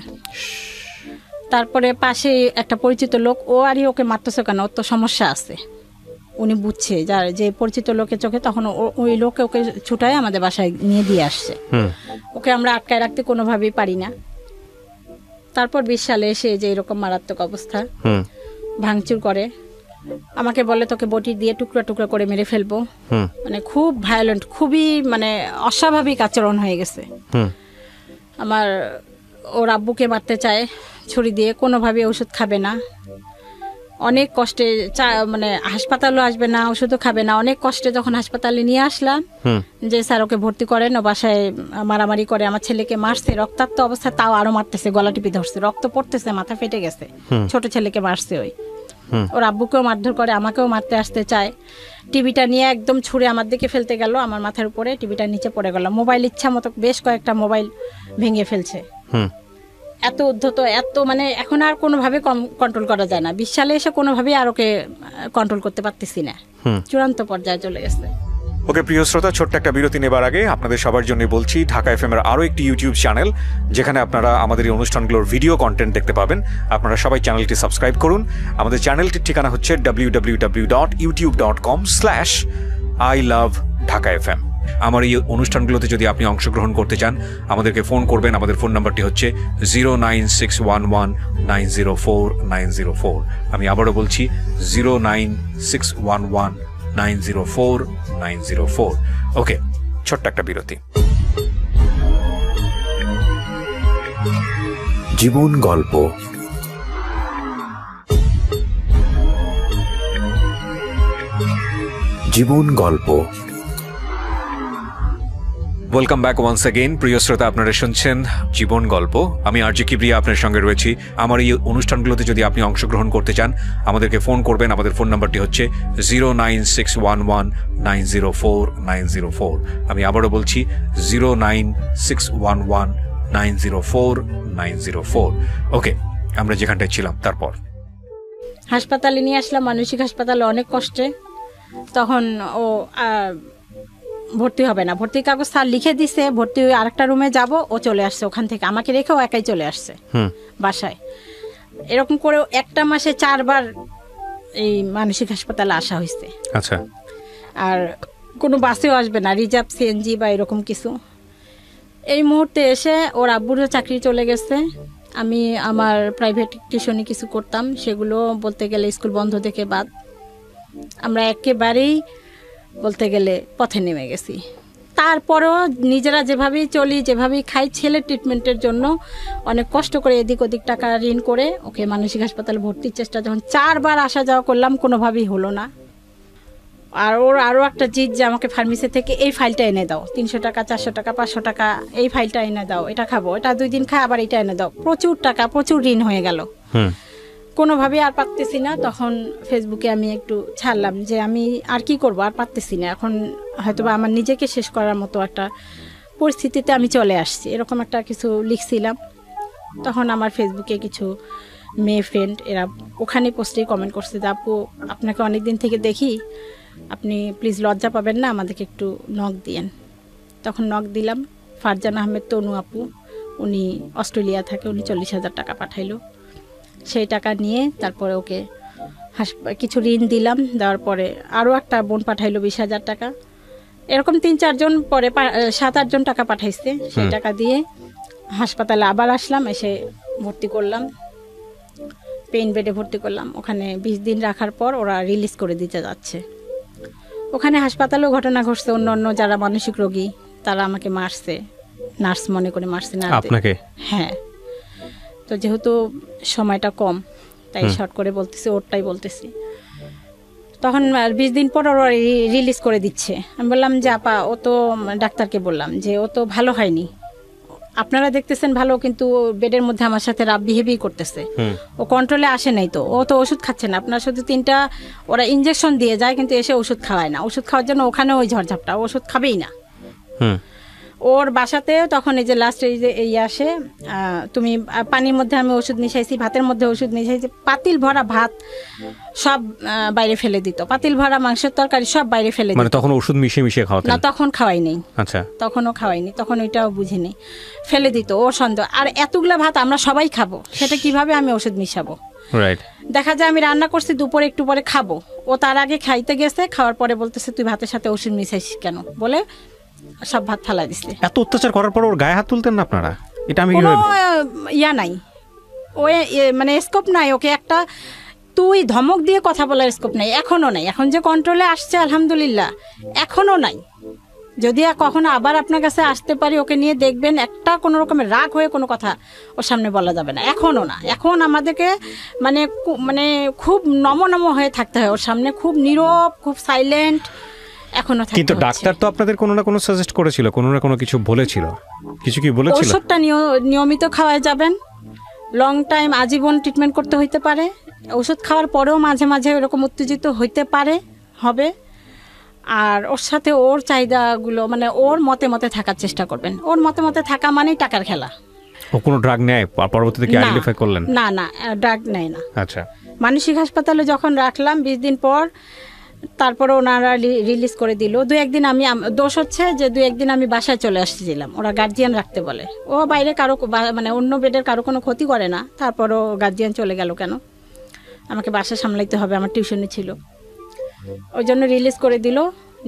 তারপরে পাশে একটা পরিচিত লোক, ও আরই ওকে মারতেছে কেন, ওর তো সমস্যা আছে, উনি বুঝছে, যার যে পরিচিত লোকের চোখে, তখন ওই লোকে ওকে ছুটায় আমাদের বাসায় নিয়ে দিয়ে আসছে। ওকে আমরা আটকায় রাখতে কোনোভাবেই পারি না। তারপর 20 সালে এসে যে এরকম মারাত্মক অবস্থা, ভাঙচুর করে, আমাকে বলে তোকে বটি দিয়ে টুকরা টুকরা করে মেরে ফেলবো, মানে খুব ভায়োলেন্ট, খুবই মানে অস্বাভাবিক আচরণ হয়ে গেছে। আমার ওর আব্বুকে মারতে চায় ছুরি দিয়ে, কোনোভাবে ওষুধ খাবে না, অনেক কষ্টে মানে হাসপাতালও আসবে না, ওষুধও খাবে না। অনেক কষ্টে যখন হাসপাতালে নিয়ে আসলাম যে স্যার ওকে ভর্তি করেন, ও বাসায় মারামারি করে, আমার ছেলেকে মারছে, রক্তাক্ত অবস্থা, তাও আরো মারতেছে, গলা টিপি ধরছে, রক্ত পড়তেছে, মাথা ফেটে গেছে, ছোট ছেলেকে মারছে। ওর আব্বুকেও মারধর করে, আমাকেও মারতে আসতে চায়। টিভিটা নিয়ে একদম ছুঁড়ে আমার দিকে ফেলতে গেল, আমার মাথার উপরে টিভিটা নিচে পড়ে গেল। মোবাইল ইচ্ছা মতো বেশ কয়েকটা মোবাইল ভেঙে ফেলছে। এত উদ্ধত, এত মানে এখন আর কোনোভাবে কন্ট্রোল করা যায় না। 20 সালে এসে কোনোভাবেই আর ওকে কন্ট্রোল করতে পারতেছি না, চূড়ান্ত পর্যায়ে চলে গেছে। ওকে প্রিয় শ্রোতা, ছোট্ট একটা বিরতি নেবার আগে আপনাদের সবার জন্য বলছি, ঢাকা এফএম এর আরও একটি ইউটিউব চ্যানেল যেখানে আপনারা আমাদের এই অনুষ্ঠানগুলোর ভিডিও কন্টেন্ট দেখতে পাবেন। আপনারা সবাই চ্যানেলটি সাবস্ক্রাইব করুন। আমাদের চ্যানেলটির ঠিকানা হচ্ছে www.youtube.com/ilovedhakafm। আমার এই অনুষ্ঠানগুলোতে যদি আপনি অংশগ্রহণ করতে চান, আমাদেরকে ফোন করবেন। আমাদের ফোন নাম্বারটি হচ্ছে 09611904904। আমি আবারও বলছি 09611904904। ওকে, ছোট্ট একটা বিরতি। জীবন গল্প। জীবন গল্প। Welcome back once again. প্রিয় শ্রোতা, আপনারা শুনছেন জীবন গল্প। আমি আরজি কিবরিয়া আপনার সঙ্গে রয়েছি। আমার এই অনুষ্ঠানগুলোতে যদি আপনি অংশগ্রহণ করতে চান, আমাদেরকে ফোন করবেন। আমাদের ফোন নাম্বারটি হচ্ছে 09611904904। আমি আবারও বলছি 09611904904। ওকে, আমরা যেখানটায় ছিলাম তারপর হাসপাতালে নিয়ে আসলাম, মানসিক হাসপাতালে, অনেক কষ্টে। তখন ও ভর্তি হবে না, ভর্তির কাগজ স্যার লিখে দিছে, ভর্তি হয়ে আরেকটা রুমে যাব। ও চলে আসছে ওখান থেকে, আমাকে রেখে ও একাই চলে আসছে বাসায়। এরকম করে একটা মাসে 4 বার এই মানসিক হাসপাতালে আসা হয়েছে। আচ্ছা। আর কোনো বাসেও আসবে না, রিজার্ভ সিএনজি বা এরকম কিছু। এই মুহূর্তে এসে ওর আব্বুরও চাকরি চলে গেছে। আমি আমার প্রাইভেট টিউশনি কিছু করতাম, সেগুলো বলতে গেলে স্কুল বন্ধ থেকে বাদ। আমরা একেবারেই বলতে গেলে পথে নেমে গেছি। তারপরেও নিজেরা যেভাবেই চলি, যেভাবেই খাই, ছেলের ট্রিটমেন্টের জন্য অনেক কষ্ট করে এদিক ওদিক টাকা ঋণ করে ওকে মানসিক হাসপাতালে ভর্তির চেষ্টা যখন 4 বার আসা যাওয়া করলাম, কোনোভাবেই হলো না। আর ওর আরও একটা জিদ যে আমাকে ফার্মেসি থেকে এই ফাইলটা এনে দাও, 300 টাকা, 400 টাকা, 500 টাকা, এই ফাইলটা এনে দাও, এটা খাবো, এটা 2 দিন খাই, আবার এটা এনে দাও। প্রচুর টাকা, প্রচুর ঋণ হয়ে গেল। কোনোভাবে আর পারতেছি না। তখন ফেসবুকে আমি একটু ছাড়লাম যে আমি আর কি করব, আর পারতেছি না। এখন হয়তোবা আমার নিজেকে শেষ করার মতো একটা পরিস্থিতিতে আমি চলে আসছি, এরকম একটা কিছু লিখছিলাম। তখন আমার ফেসবুকে কিছু মেয়ে ফ্রেন্ড এরা ওখানে পোস্টেই কমেন্ট করছে যে আপু, আপনাকে অনেক দিন থেকে দেখি, আপনি প্লিজ লজ্জা পাবেন না, আমাদেরকে একটু নক দিয়েন। তখন নক দিলাম। ফারজান আহমেদ তনু আপু, উনি অস্ট্রেলিয়া থাকে, উনি 40,000 টাকা পাঠাইলো। সেই টাকা নিয়ে তারপরে ওকে কিছু ঋণ দিলাম। দেওয়ার পরে আরও একটা বোন পাঠাইলো 20,000 টাকা। এরকম 3-4 জন পরে 7-8 জন টাকা পাঠাইছে। সেই টাকা দিয়ে হাসপাতালে আবার আসলাম, এসে ভর্তি করলাম, পেইন বেডে ভর্তি করলাম। ওখানে 20 দিন রাখার পর ওরা রিলিজ করে দিতে যাচ্ছে। ওখানে হাসপাতালেও ঘটনা ঘটছে, অন্য যারা মানসিক রোগী তারা আমাকে মারছে, নার্স মনে করে মারছে না আপনাকে। হ্যাঁ, তো যেহেতু সময়টা কম তাই শর্ট করে বলতেছি, ওরটাই বলতেছি। তখন 20 দিন পর ওরা রিলিজ করে দিচ্ছে। আমি বললাম যে আপা, ও তো ডাক্তারকে বললাম যে ও তো ভালো হয়নি, আপনারা দেখতেছেন ভালো, কিন্তু বেডের মধ্যে আমার সাথে রাব বিহেভই করতেছে, ও কন্ট্রোলে আসে নাই, তো ও তো ওষুধ খাচ্ছে না, আপনার শুধু 3টা ওরা ইঞ্জেকশন দিয়ে যায়, কিন্তু এসে ওষুধ খাওয়ায় না। ওষুধ খাওয়ার জন্য ওখানে ওই ঝড়ঝাপটা, ওষুধ খাবেই না। ওর বাসাতে তখন এই যে লাস্ট এই যে এই আসে, তুমি পানির মধ্যে আমি ওষুধ মিশাইছি, ভাতের মধ্যে ওষুধ মিশাইছি, পাতিল ভরা ভাত সব বাইরে ফেলে দিত, পাতিল ভরা মাংসের তরকারি সব বাইরে ফেলে দিত। মানে তখন ওষুধ মিশিয়ে মিশিয়ে খাওয়াতেন না? তখন খাওয়াই নেই। আচ্ছা, তখনও খাওয়াইনি, তখন ওইটাও বুঝিনি, ফেলে দিত ওর সন্দেহ। আর এতগুলা ভাত আমরা সবাই খাবো, সেটা কিভাবে আমি ওষুধ মিশাবো? রাইট। দেখা যায় আমি রান্না করছি, দুপুরে একটু পরে খাবো, ও তার আগে খাইতে গেছে, খাওয়ার পরে বলতেছে তুই ভাতের সাথে ওষুধ মিশাইছিস কেন, বলে সব ভাত ফালাই দিচ্ছে। এত অত্যাচার করার পর ওর গায়ে হাত তুলতেন না আপনারা? এটা আমি ইয়া নাই, ও মানে স্কোপ নাই ওকে একটা তুই ধমক দিয়ে কথা বলার স্কোপ নাই, এখনো নাই। এখন যে কন্ট্রোলে আসছে আলহামদুলিল্লাহ, এখনো নাই। যদি কখনো আবার আপনার কাছে আসতে পারি, ওকে নিয়ে দেখবেন একটা কোনো রকমের রাগ হয়ে কোনো কথা ওর সামনে বলা যাবে না, এখনো না। এখন আমাদেরকে মানে মানে খুব নম হয়ে থাকতে হয় ওর সামনে, খুব নীরব, খুব সাইলেন্ট এখনো। কিন্তু ডাক্তার তো আপনাদের কোনো না কোনো সাজেস্ট করেছিল, কোনো না কোনো কিছু বলেছিল, কিছু কি বলেছিল? ওষুধটা নিয়মিত খাওয়াই যাবেন, লং টাইম আজীবন ট্রিটমেন্ট করতে হইতে পারে। ওষুধ খাওয়ার পরেও মাঝে মাঝে এরকম উত্তেজিত হইতে পারে, হবে। আর ওর সাথে ওর চাহিদাগুলো মানে ওর মতে মতে থাকার চেষ্টা করবেন। ওর মতে মতে থাকা মানেই টাকার খেলা, ও কোনো ড্রাগ নেয় পরবর্তীতে কি আইডেন্টিফাই করলেন? না না, ড্রাগ নেয় না। আচ্ছা। মানসিক হাসপাতালে যখন রাখলাম 20 দিন পর, তারপরে ওনারা রিলিজ করে দিল। 2-1 দিন আমি, দোষ হচ্ছে যে 2-1 দিন আমি বাসায় চলে আসছিলাম, ওরা গার্জিয়ান রাখতে বলে। ও বাইরে কারো মানে অন্য বেডের কারো কোনো ক্ষতি করে না, তারপরও গার্জিয়ান চলে গেল কেন? আমাকে বাসা সামলাইতে হবে, আমার টিউশনি ছিল, ওই জন্য রিলিজ করে দিল।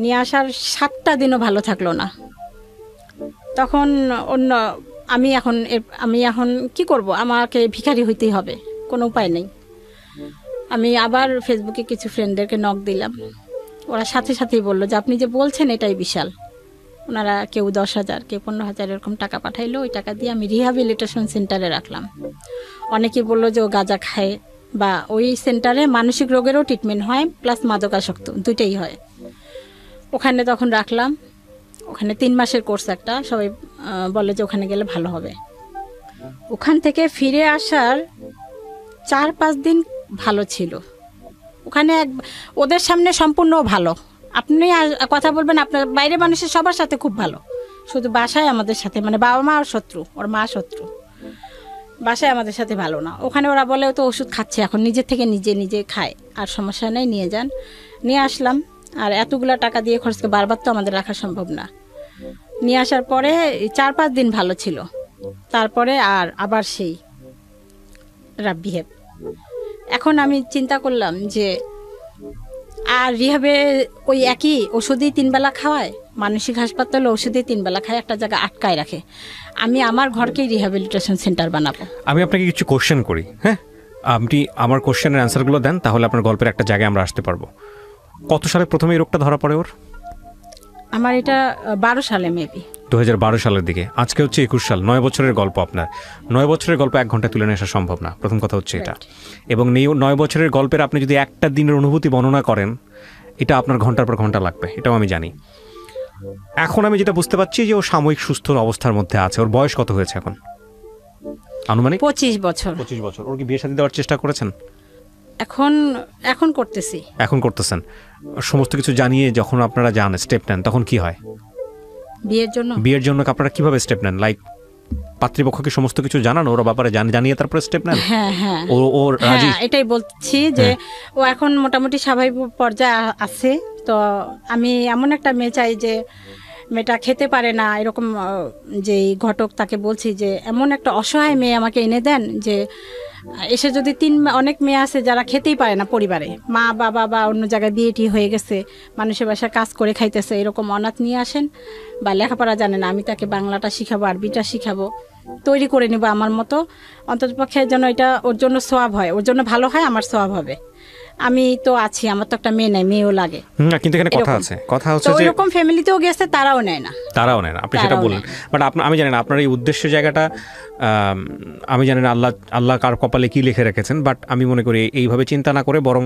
নিয়ে আসার 7টা দিনও ভালো থাকলো না। তখন অন্য আমি এখন কি করব, আমাকে ভিখারি হইতেই হবে, কোনো উপায় নেই। আমি আবার ফেসবুকে কিছু ফ্রেন্ডদেরকে নক দিলাম, ওরা সাথে সাথেই বললো যে আপনি যে বলছেন এটাই বিশাল। ওনারা কেউ 10,000, কেউ 15,000 এরকম টাকা পাঠাইলো। ওই টাকা দিয়ে আমি রিহ্যাবিলিটেশন সেন্টারে রাখলাম। অনেকেই বললো যে ও গাঁজা খায়, বা ওই সেন্টারে মানসিক রোগেরও ট্রিটমেন্ট হয়, প্লাস মাদকাসক্ত, দুইটাই হয়। ওখানে তখন রাখলাম। ওখানে 3 মাসের কোর্স একটা, সবাই বলে যে ওখানে গেলে ভালো হবে। ওখান থেকে ফিরে আসার 4-5 দিন ভালো ছিল। ওখানে ওদের সামনে সম্পূর্ণ ভালো, আপনি কথা বলবেন, আপনার বাইরে মানুষের সবার সাথে খুব ভালো, শুধু বাসায় আমাদের সাথে, মানে বাবা মা আর শত্রু, ওর মা শত্রু, বাসায় আমাদের সাথে ভালো না। ওখানে ওরা বলে ও তো ওষুধ খাচ্ছে এখন, নিজের থেকে নিজে খায়, আর সমস্যা নেই, নিয়ে যান। নিয়ে আসলাম। আর এতগুলা টাকা দিয়ে খরচ করে বারবার তো আমাদের রাখা সম্ভব না। নিয়ে আসার পরে 4-5 দিন ভালো ছিল, তারপরে আবার সেই রাব বিহেভ। এখন আমি চিন্তা করলাম যে আর রিহাবে ওই একই ওষুধই 3 বেলা খাওয়ায়, মানসিক হাসপাতালে ওষুধই 3 বেলা খায়, একটা জায়গা আটকায় রাখে। আমি আমার ঘরকেই রিহ্যাবিলিটেশন সেন্টার বানাবো। আমি আপনাকে কিছু কোশ্চেন করি, হ্যাঁ, আপনি আমার কোশ্চেনের অ্যান্সারগুলো দেন, তাহলে আপনার গল্পের একটা জায়গায় আমরা আসতে পারবো। কত সালে প্রথমে এই রোগটা ধরা পড়ে ওর? আমার এটা 12 সালে, মেবি 2012 সালের দিকে। আজকে হচ্ছে 21 সাল, 9 বছরের গল্প আপনার। 9 বছরের গল্প 1 ঘন্টায় তুলে নিয়ে আসা সম্ভব না, প্রথম কথা হচ্ছে এটা। এবং 9 বছরের গল্পের আপনি যদি একটা দিনের অনুভূতি বর্ণনা করেন, এটা আপনার ঘন্টার পর ঘন্টা লাগবে, এটাও আমি জানি। এখন আমি যেটা বুঝতে পারছি যে ও সাময়িক সুস্থ অবস্থার মধ্যে আছে। ওর বয়স কত হয়েছে এখন আনুমানিক? 25 বছর। 25 বছর। ওর কি বিয়ে শাদী দেওয়ার চেষ্টা করেছেন? এখন করতেছি। এখন করতেছেন। সমস্ত কিছু জানিয়ে যখন আপনারা যান, স্টেপ নেন, তখন কি হয়? বিয়ের জন্য আপনারা কিভাবে স্টেপ নেন? লাইক পাত্রীপক্ষকে সমস্ত কিছু জানান, ওর ব্যাপারে জানিয়ে তারপরে স্টেপ নেন? হ্যাঁ, ও রাজি? এটাই বলছি যে ও এখন মোটামুটি স্বাভাবিক পর্যায়ে আছে। তো আমি এমন একটা মেয়ে চাই যে মেয়েটা খেতে পারে না, এরকম যেই ঘটক তাকে বলছি যে এমন একটা অসহায় মেয়ে আমাকে এনে দেন, যে এসে যদি অনেক মেয়ে আছে যারা খেতেই পারে না, পরিবারে মা বাবা বা অন্য জায়গায় বিয়েটি হয়ে গেছে, মানুষের বাসায় কাজ করে খাইতেছে, এরকম অনাথ নিয়ে আসেন, বা লেখাপড়া জানে না, আমি তাকে বাংলাটা শিখাবো, আরবিটা শিখাবো, তৈরি করে নিব আমার মতো। অন্ততপক্ষে যেন এটা ওর জন্য সোয়াব হয়, ওর জন্য ভালো হয়, আমার সোয়াব হবে। আমি তো আছি, আমার তো একটা মেয়ে নাই, মেয়েও লাগে। কিন্তু এখানে কথা হচ্ছে যে এরকম ফ্যামিলিতেও গেছে, তারাও নেয় না, আপনি সেটা বললেন। বাট আমি জানি না আপনার এই উদ্দেশ্য জায়গাটা, আমি জানি না আল্লাহ কার কপালে কি লিখে রেখেছেন। বাট আমি মনে করি এইভাবে চিন্তা না করে বরং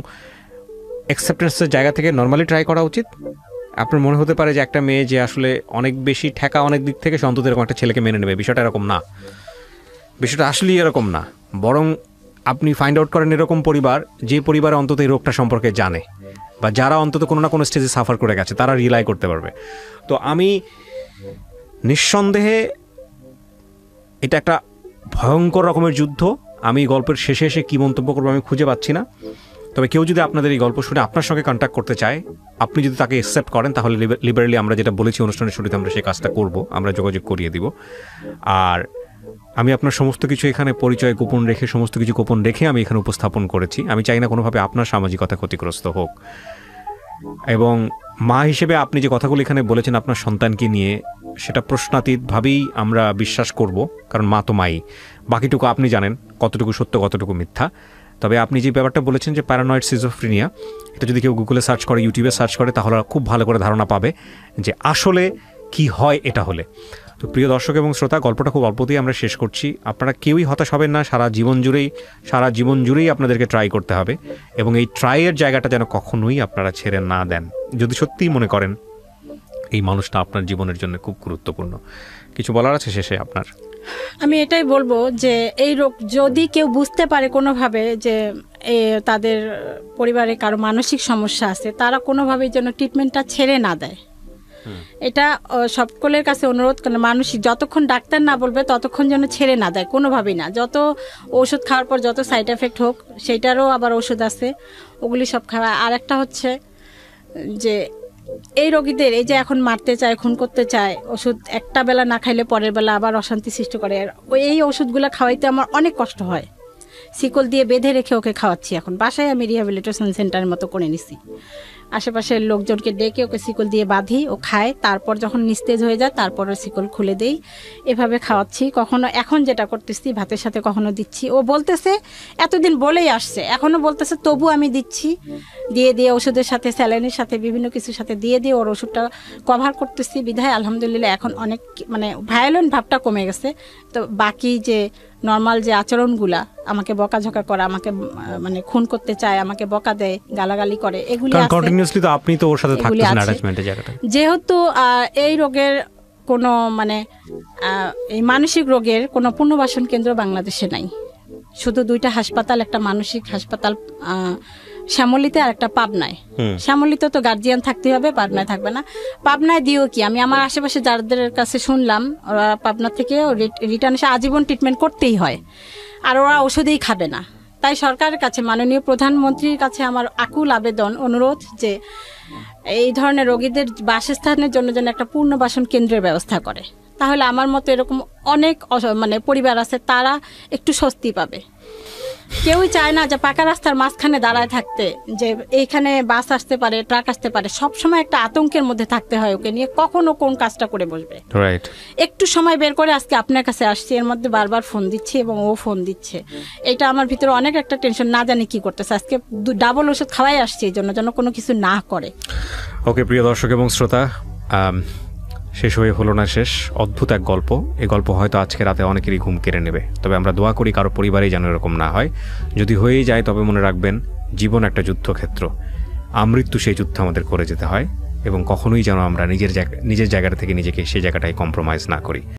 অ্যাকসেপ্টেন্সের জায়গা থেকে নর্মালি ট্রাই করা উচিত। আপনার মনে হতে পারে যে একটা মেয়ে যে আসলে অনেক বেশি ঠেকা অনেক দিক থেকে, সে অন্তত এরকম একটা ছেলেকে মেনে নেবে, বিষয়টা এরকম না। বিষয়টা আসলেই এরকম না। বরং আপনি ফাইন্ড আউট করেন এরকম পরিবার, যে পরিবারে অন্তত এই রোগটা সম্পর্কে জানে, বা যারা অন্তত কোনো না কোনো স্টেজে সাফার করে গেছে, তারা রিলাই করতে পারবে। তো আমি নিঃসন্দেহে এটা একটা ভয়ঙ্কর রকমের যুদ্ধ। আমি গল্পের শেষে এসে কী মন্তব্য করবো আমি খুঁজে পাচ্ছি না। তবে কেউ যদি আপনাদের এই গল্প শুনে আপনার সঙ্গে কন্ট্যাক্ট করতে চায়, আপনি যদি তাকে অ্যাকসেপ্ট করেন, তাহলে লিবারেলি আমরা যেটা বলেছি অনুষ্ঠানের শুরুতে, আমরা সেই কাজটা করব, আমরা যোগাযোগ করিয়ে দিব। আর আমি আপনার সমস্ত কিছু এখানে পরিচয় গোপন রেখে, সমস্ত কিছু গোপন রেখে আমি এখানে উপস্থাপন করেছি। আমি চাই না কোনোভাবে আপনার সামাজিকতা ক্ষতিগ্রস্ত হোক। এবং মা হিসেবে আপনি যে কথাগুলো এখানে বলেছেন আপনার সন্তানকে নিয়ে, সেটা প্রশ্নাতীতভাবেই আমরা বিশ্বাস করব, কারণ মা তো মাই। বাকিটুকু আপনি জানেন কতটুকু সত্য, কতটুকু মিথ্যা। তবে আপনি যে ব্যাপারটা বলেছেন যে প্যারানয়েড সিজোফ্রেনিয়া, এটা যদি কেউ গুগলে সার্চ করে, ইউটিউবে সার্চ করে, তাহলে খুব ভালো করে ধারণা পাবে যে আসলে কি হয় এটা হলে। তো প্রিয় দর্শক এবং শ্রোতা, গল্পটা খুব অল্পতেই আমরা শেষ করছি। আপনারা কেউই হতাশ হবেন না। সারা জীবন জুড়েই আপনাদেরকে ট্রাই করতে হবে, এবং এই ট্রাইয়ের জায়গাটা যেন কখনোই আপনারা ছেড়ে না দেন, যদি সত্যিই মনে করেন এই মানুষটা আপনার জীবনের জন্য খুব গুরুত্বপূর্ণ। কিছু বলার আছে শেষে আপনার? আমি এটাই বলবো যে এই রোগ যদি কেউ বুঝতে পারে কোনোভাবে যে তাদের পরিবারে কারো মানসিক সমস্যা আছে, তারা কোনোভাবেই যেন ট্রিটমেন্টটা ছেড়ে না দেয়। এটা সকলের কাছে অনুরোধ করে, মানুষ যতক্ষণ ডাক্তার না বলবে ততক্ষণ যেন ছেড়ে না দেয়, কোনোভাবেই না। যত ওষুধ খাওয়ার পর যত সাইড এফেক্ট হোক, সেটারও আবার ওষুধ আছে, ওগুলি সব খাওয়া। আর একটা হচ্ছে যে এই রোগীদের এই যে এখন মারতে চায়, খুন করতে চায়, ওষুধ একটা বেলা না খাইলে পরের বেলা আবার অশান্তি সৃষ্টি করে, এই ওষুধগুলো খাওয়াইতে আমার অনেক কষ্ট হয়। শিকল দিয়ে বেঁধে রেখে ওকে খাওয়াচ্ছি। এখন বাসায় আমি রিহ্যাবিলিটেশন সেন্টারের মতো করে নিছি, আশেপাশের লোকজনকে ডেকে ওকে শিকল দিয়ে বাঁধি, ও খায়, তারপর যখন নিস্তেজ হয়ে যায় তারপর শিকল খুলে দেই, এভাবে খাওয়াচ্ছি। কখনো এখন যেটা করতেছি ভাতের সাথে কখনো দিচ্ছি, ও বলতেছে এতদিন বলেই আসছে, এখনো বলতেছে, তবু আমি দিচ্ছি, দিয়ে ওষুধের সাথে স্যালাইনের সাথে বিভিন্ন কিছুর সাথে দিয়ে ওর ওষুধটা কভার করতেছি। বিধায় আলহামদুলিল্লাহ এখন অনেক মানে ভায়োলেন্ট ভাবটা কমে গেছে। তো বাকি যে নর্মাল যে আচরণগুলা, আমাকে বকাঝকা করা, আমাকে মানে খুন করতে চায়, আমাকে বকা দেয়, গালাগালি করে, এগুলি আছে। কন্টিনিউয়াসলি তো আপনি তো ওর সাথে থাকতেছেন অ্যাটাচমেন্টের জায়গাটা। যেহেতু এই রোগের কোনো মানে এই মানসিক রোগের কোনো পুনর্বাসন কেন্দ্র বাংলাদেশে নাই, শুধু 2টা হাসপাতাল, একটা মানসিক হাসপাতাল শ্যামলীতে আর একটা পাবনায়। শ্যামলীতে তো গার্জিয়ান থাকতে হবে, পাবনায় থাকবে না। পাবনায় দিও কি, আমি আমার আশেপাশে যাদের কাছে শুনলাম, ওরা পাবনা থেকে রিটার্ন এসে আজীবন ট্রিটমেন্ট করতেই হয়, আর ওরা ওষুধেই খাবে না। তাই সরকারের কাছে, মাননীয় প্রধানমন্ত্রীর কাছে আমার আকুল আবেদন, অনুরোধ যে এই ধরনের রোগীদের বাসস্থানের জন্য যেন একটা পুনর্বাসন কেন্দ্রের ব্যবস্থা করে। তাহলে আমার মতো এরকম অনেক মানে পরিবার আছে, তারা একটু স্বস্তি পাবে। কেউই চায় না যে পাকা রাস্তার মাঝখানে দাঁড়ায় থাকতে, যে এইখানে বাস আসতে পারে, ট্রাক আসতে পারে, সবসময় একটা আতঙ্কের মধ্যে থাকতে হয় ওকে নিয়ে, কখনো কোন কাজটা করে বসবে। একটু সময় বের করে আজকে আপনার কাছে আসছি, এর মধ্যে বারবার ফোন দিচ্ছি এবং ও ফোন দিচ্ছে, এটা আমার ভিতরে অনেক একটা টেনশন, না জানি কি করতেছে। আজকে ডাবল ওষুধ খাওয়াই আসছি এই জন্য, যেন কোনো কিছু না করে। ওকে, প্রিয় দর্শক এবং শ্রোতা, শেষ হয়ে হলো না শেষ, অদ্ভুত এক গল্প। এই গল্প হয়তো আজকে রাতে অনেকেরই ঘুম কেড়ে নেবে, তবে আমরা দোয়া করি কারো পরিবারেই যেন এরকম না হয়। যদি হয়েই যায় তবে মনে রাখবেন, জীবন একটা যুদ্ধক্ষেত্র, আমৃত্যু সেই যুদ্ধ আমাদের করে যেতে হয়, এবং কখনোই যেন আমরা নিজের জায়গাটা থেকে নিজেকে সেই জায়গাটায় কম্প্রোমাইজ না করি।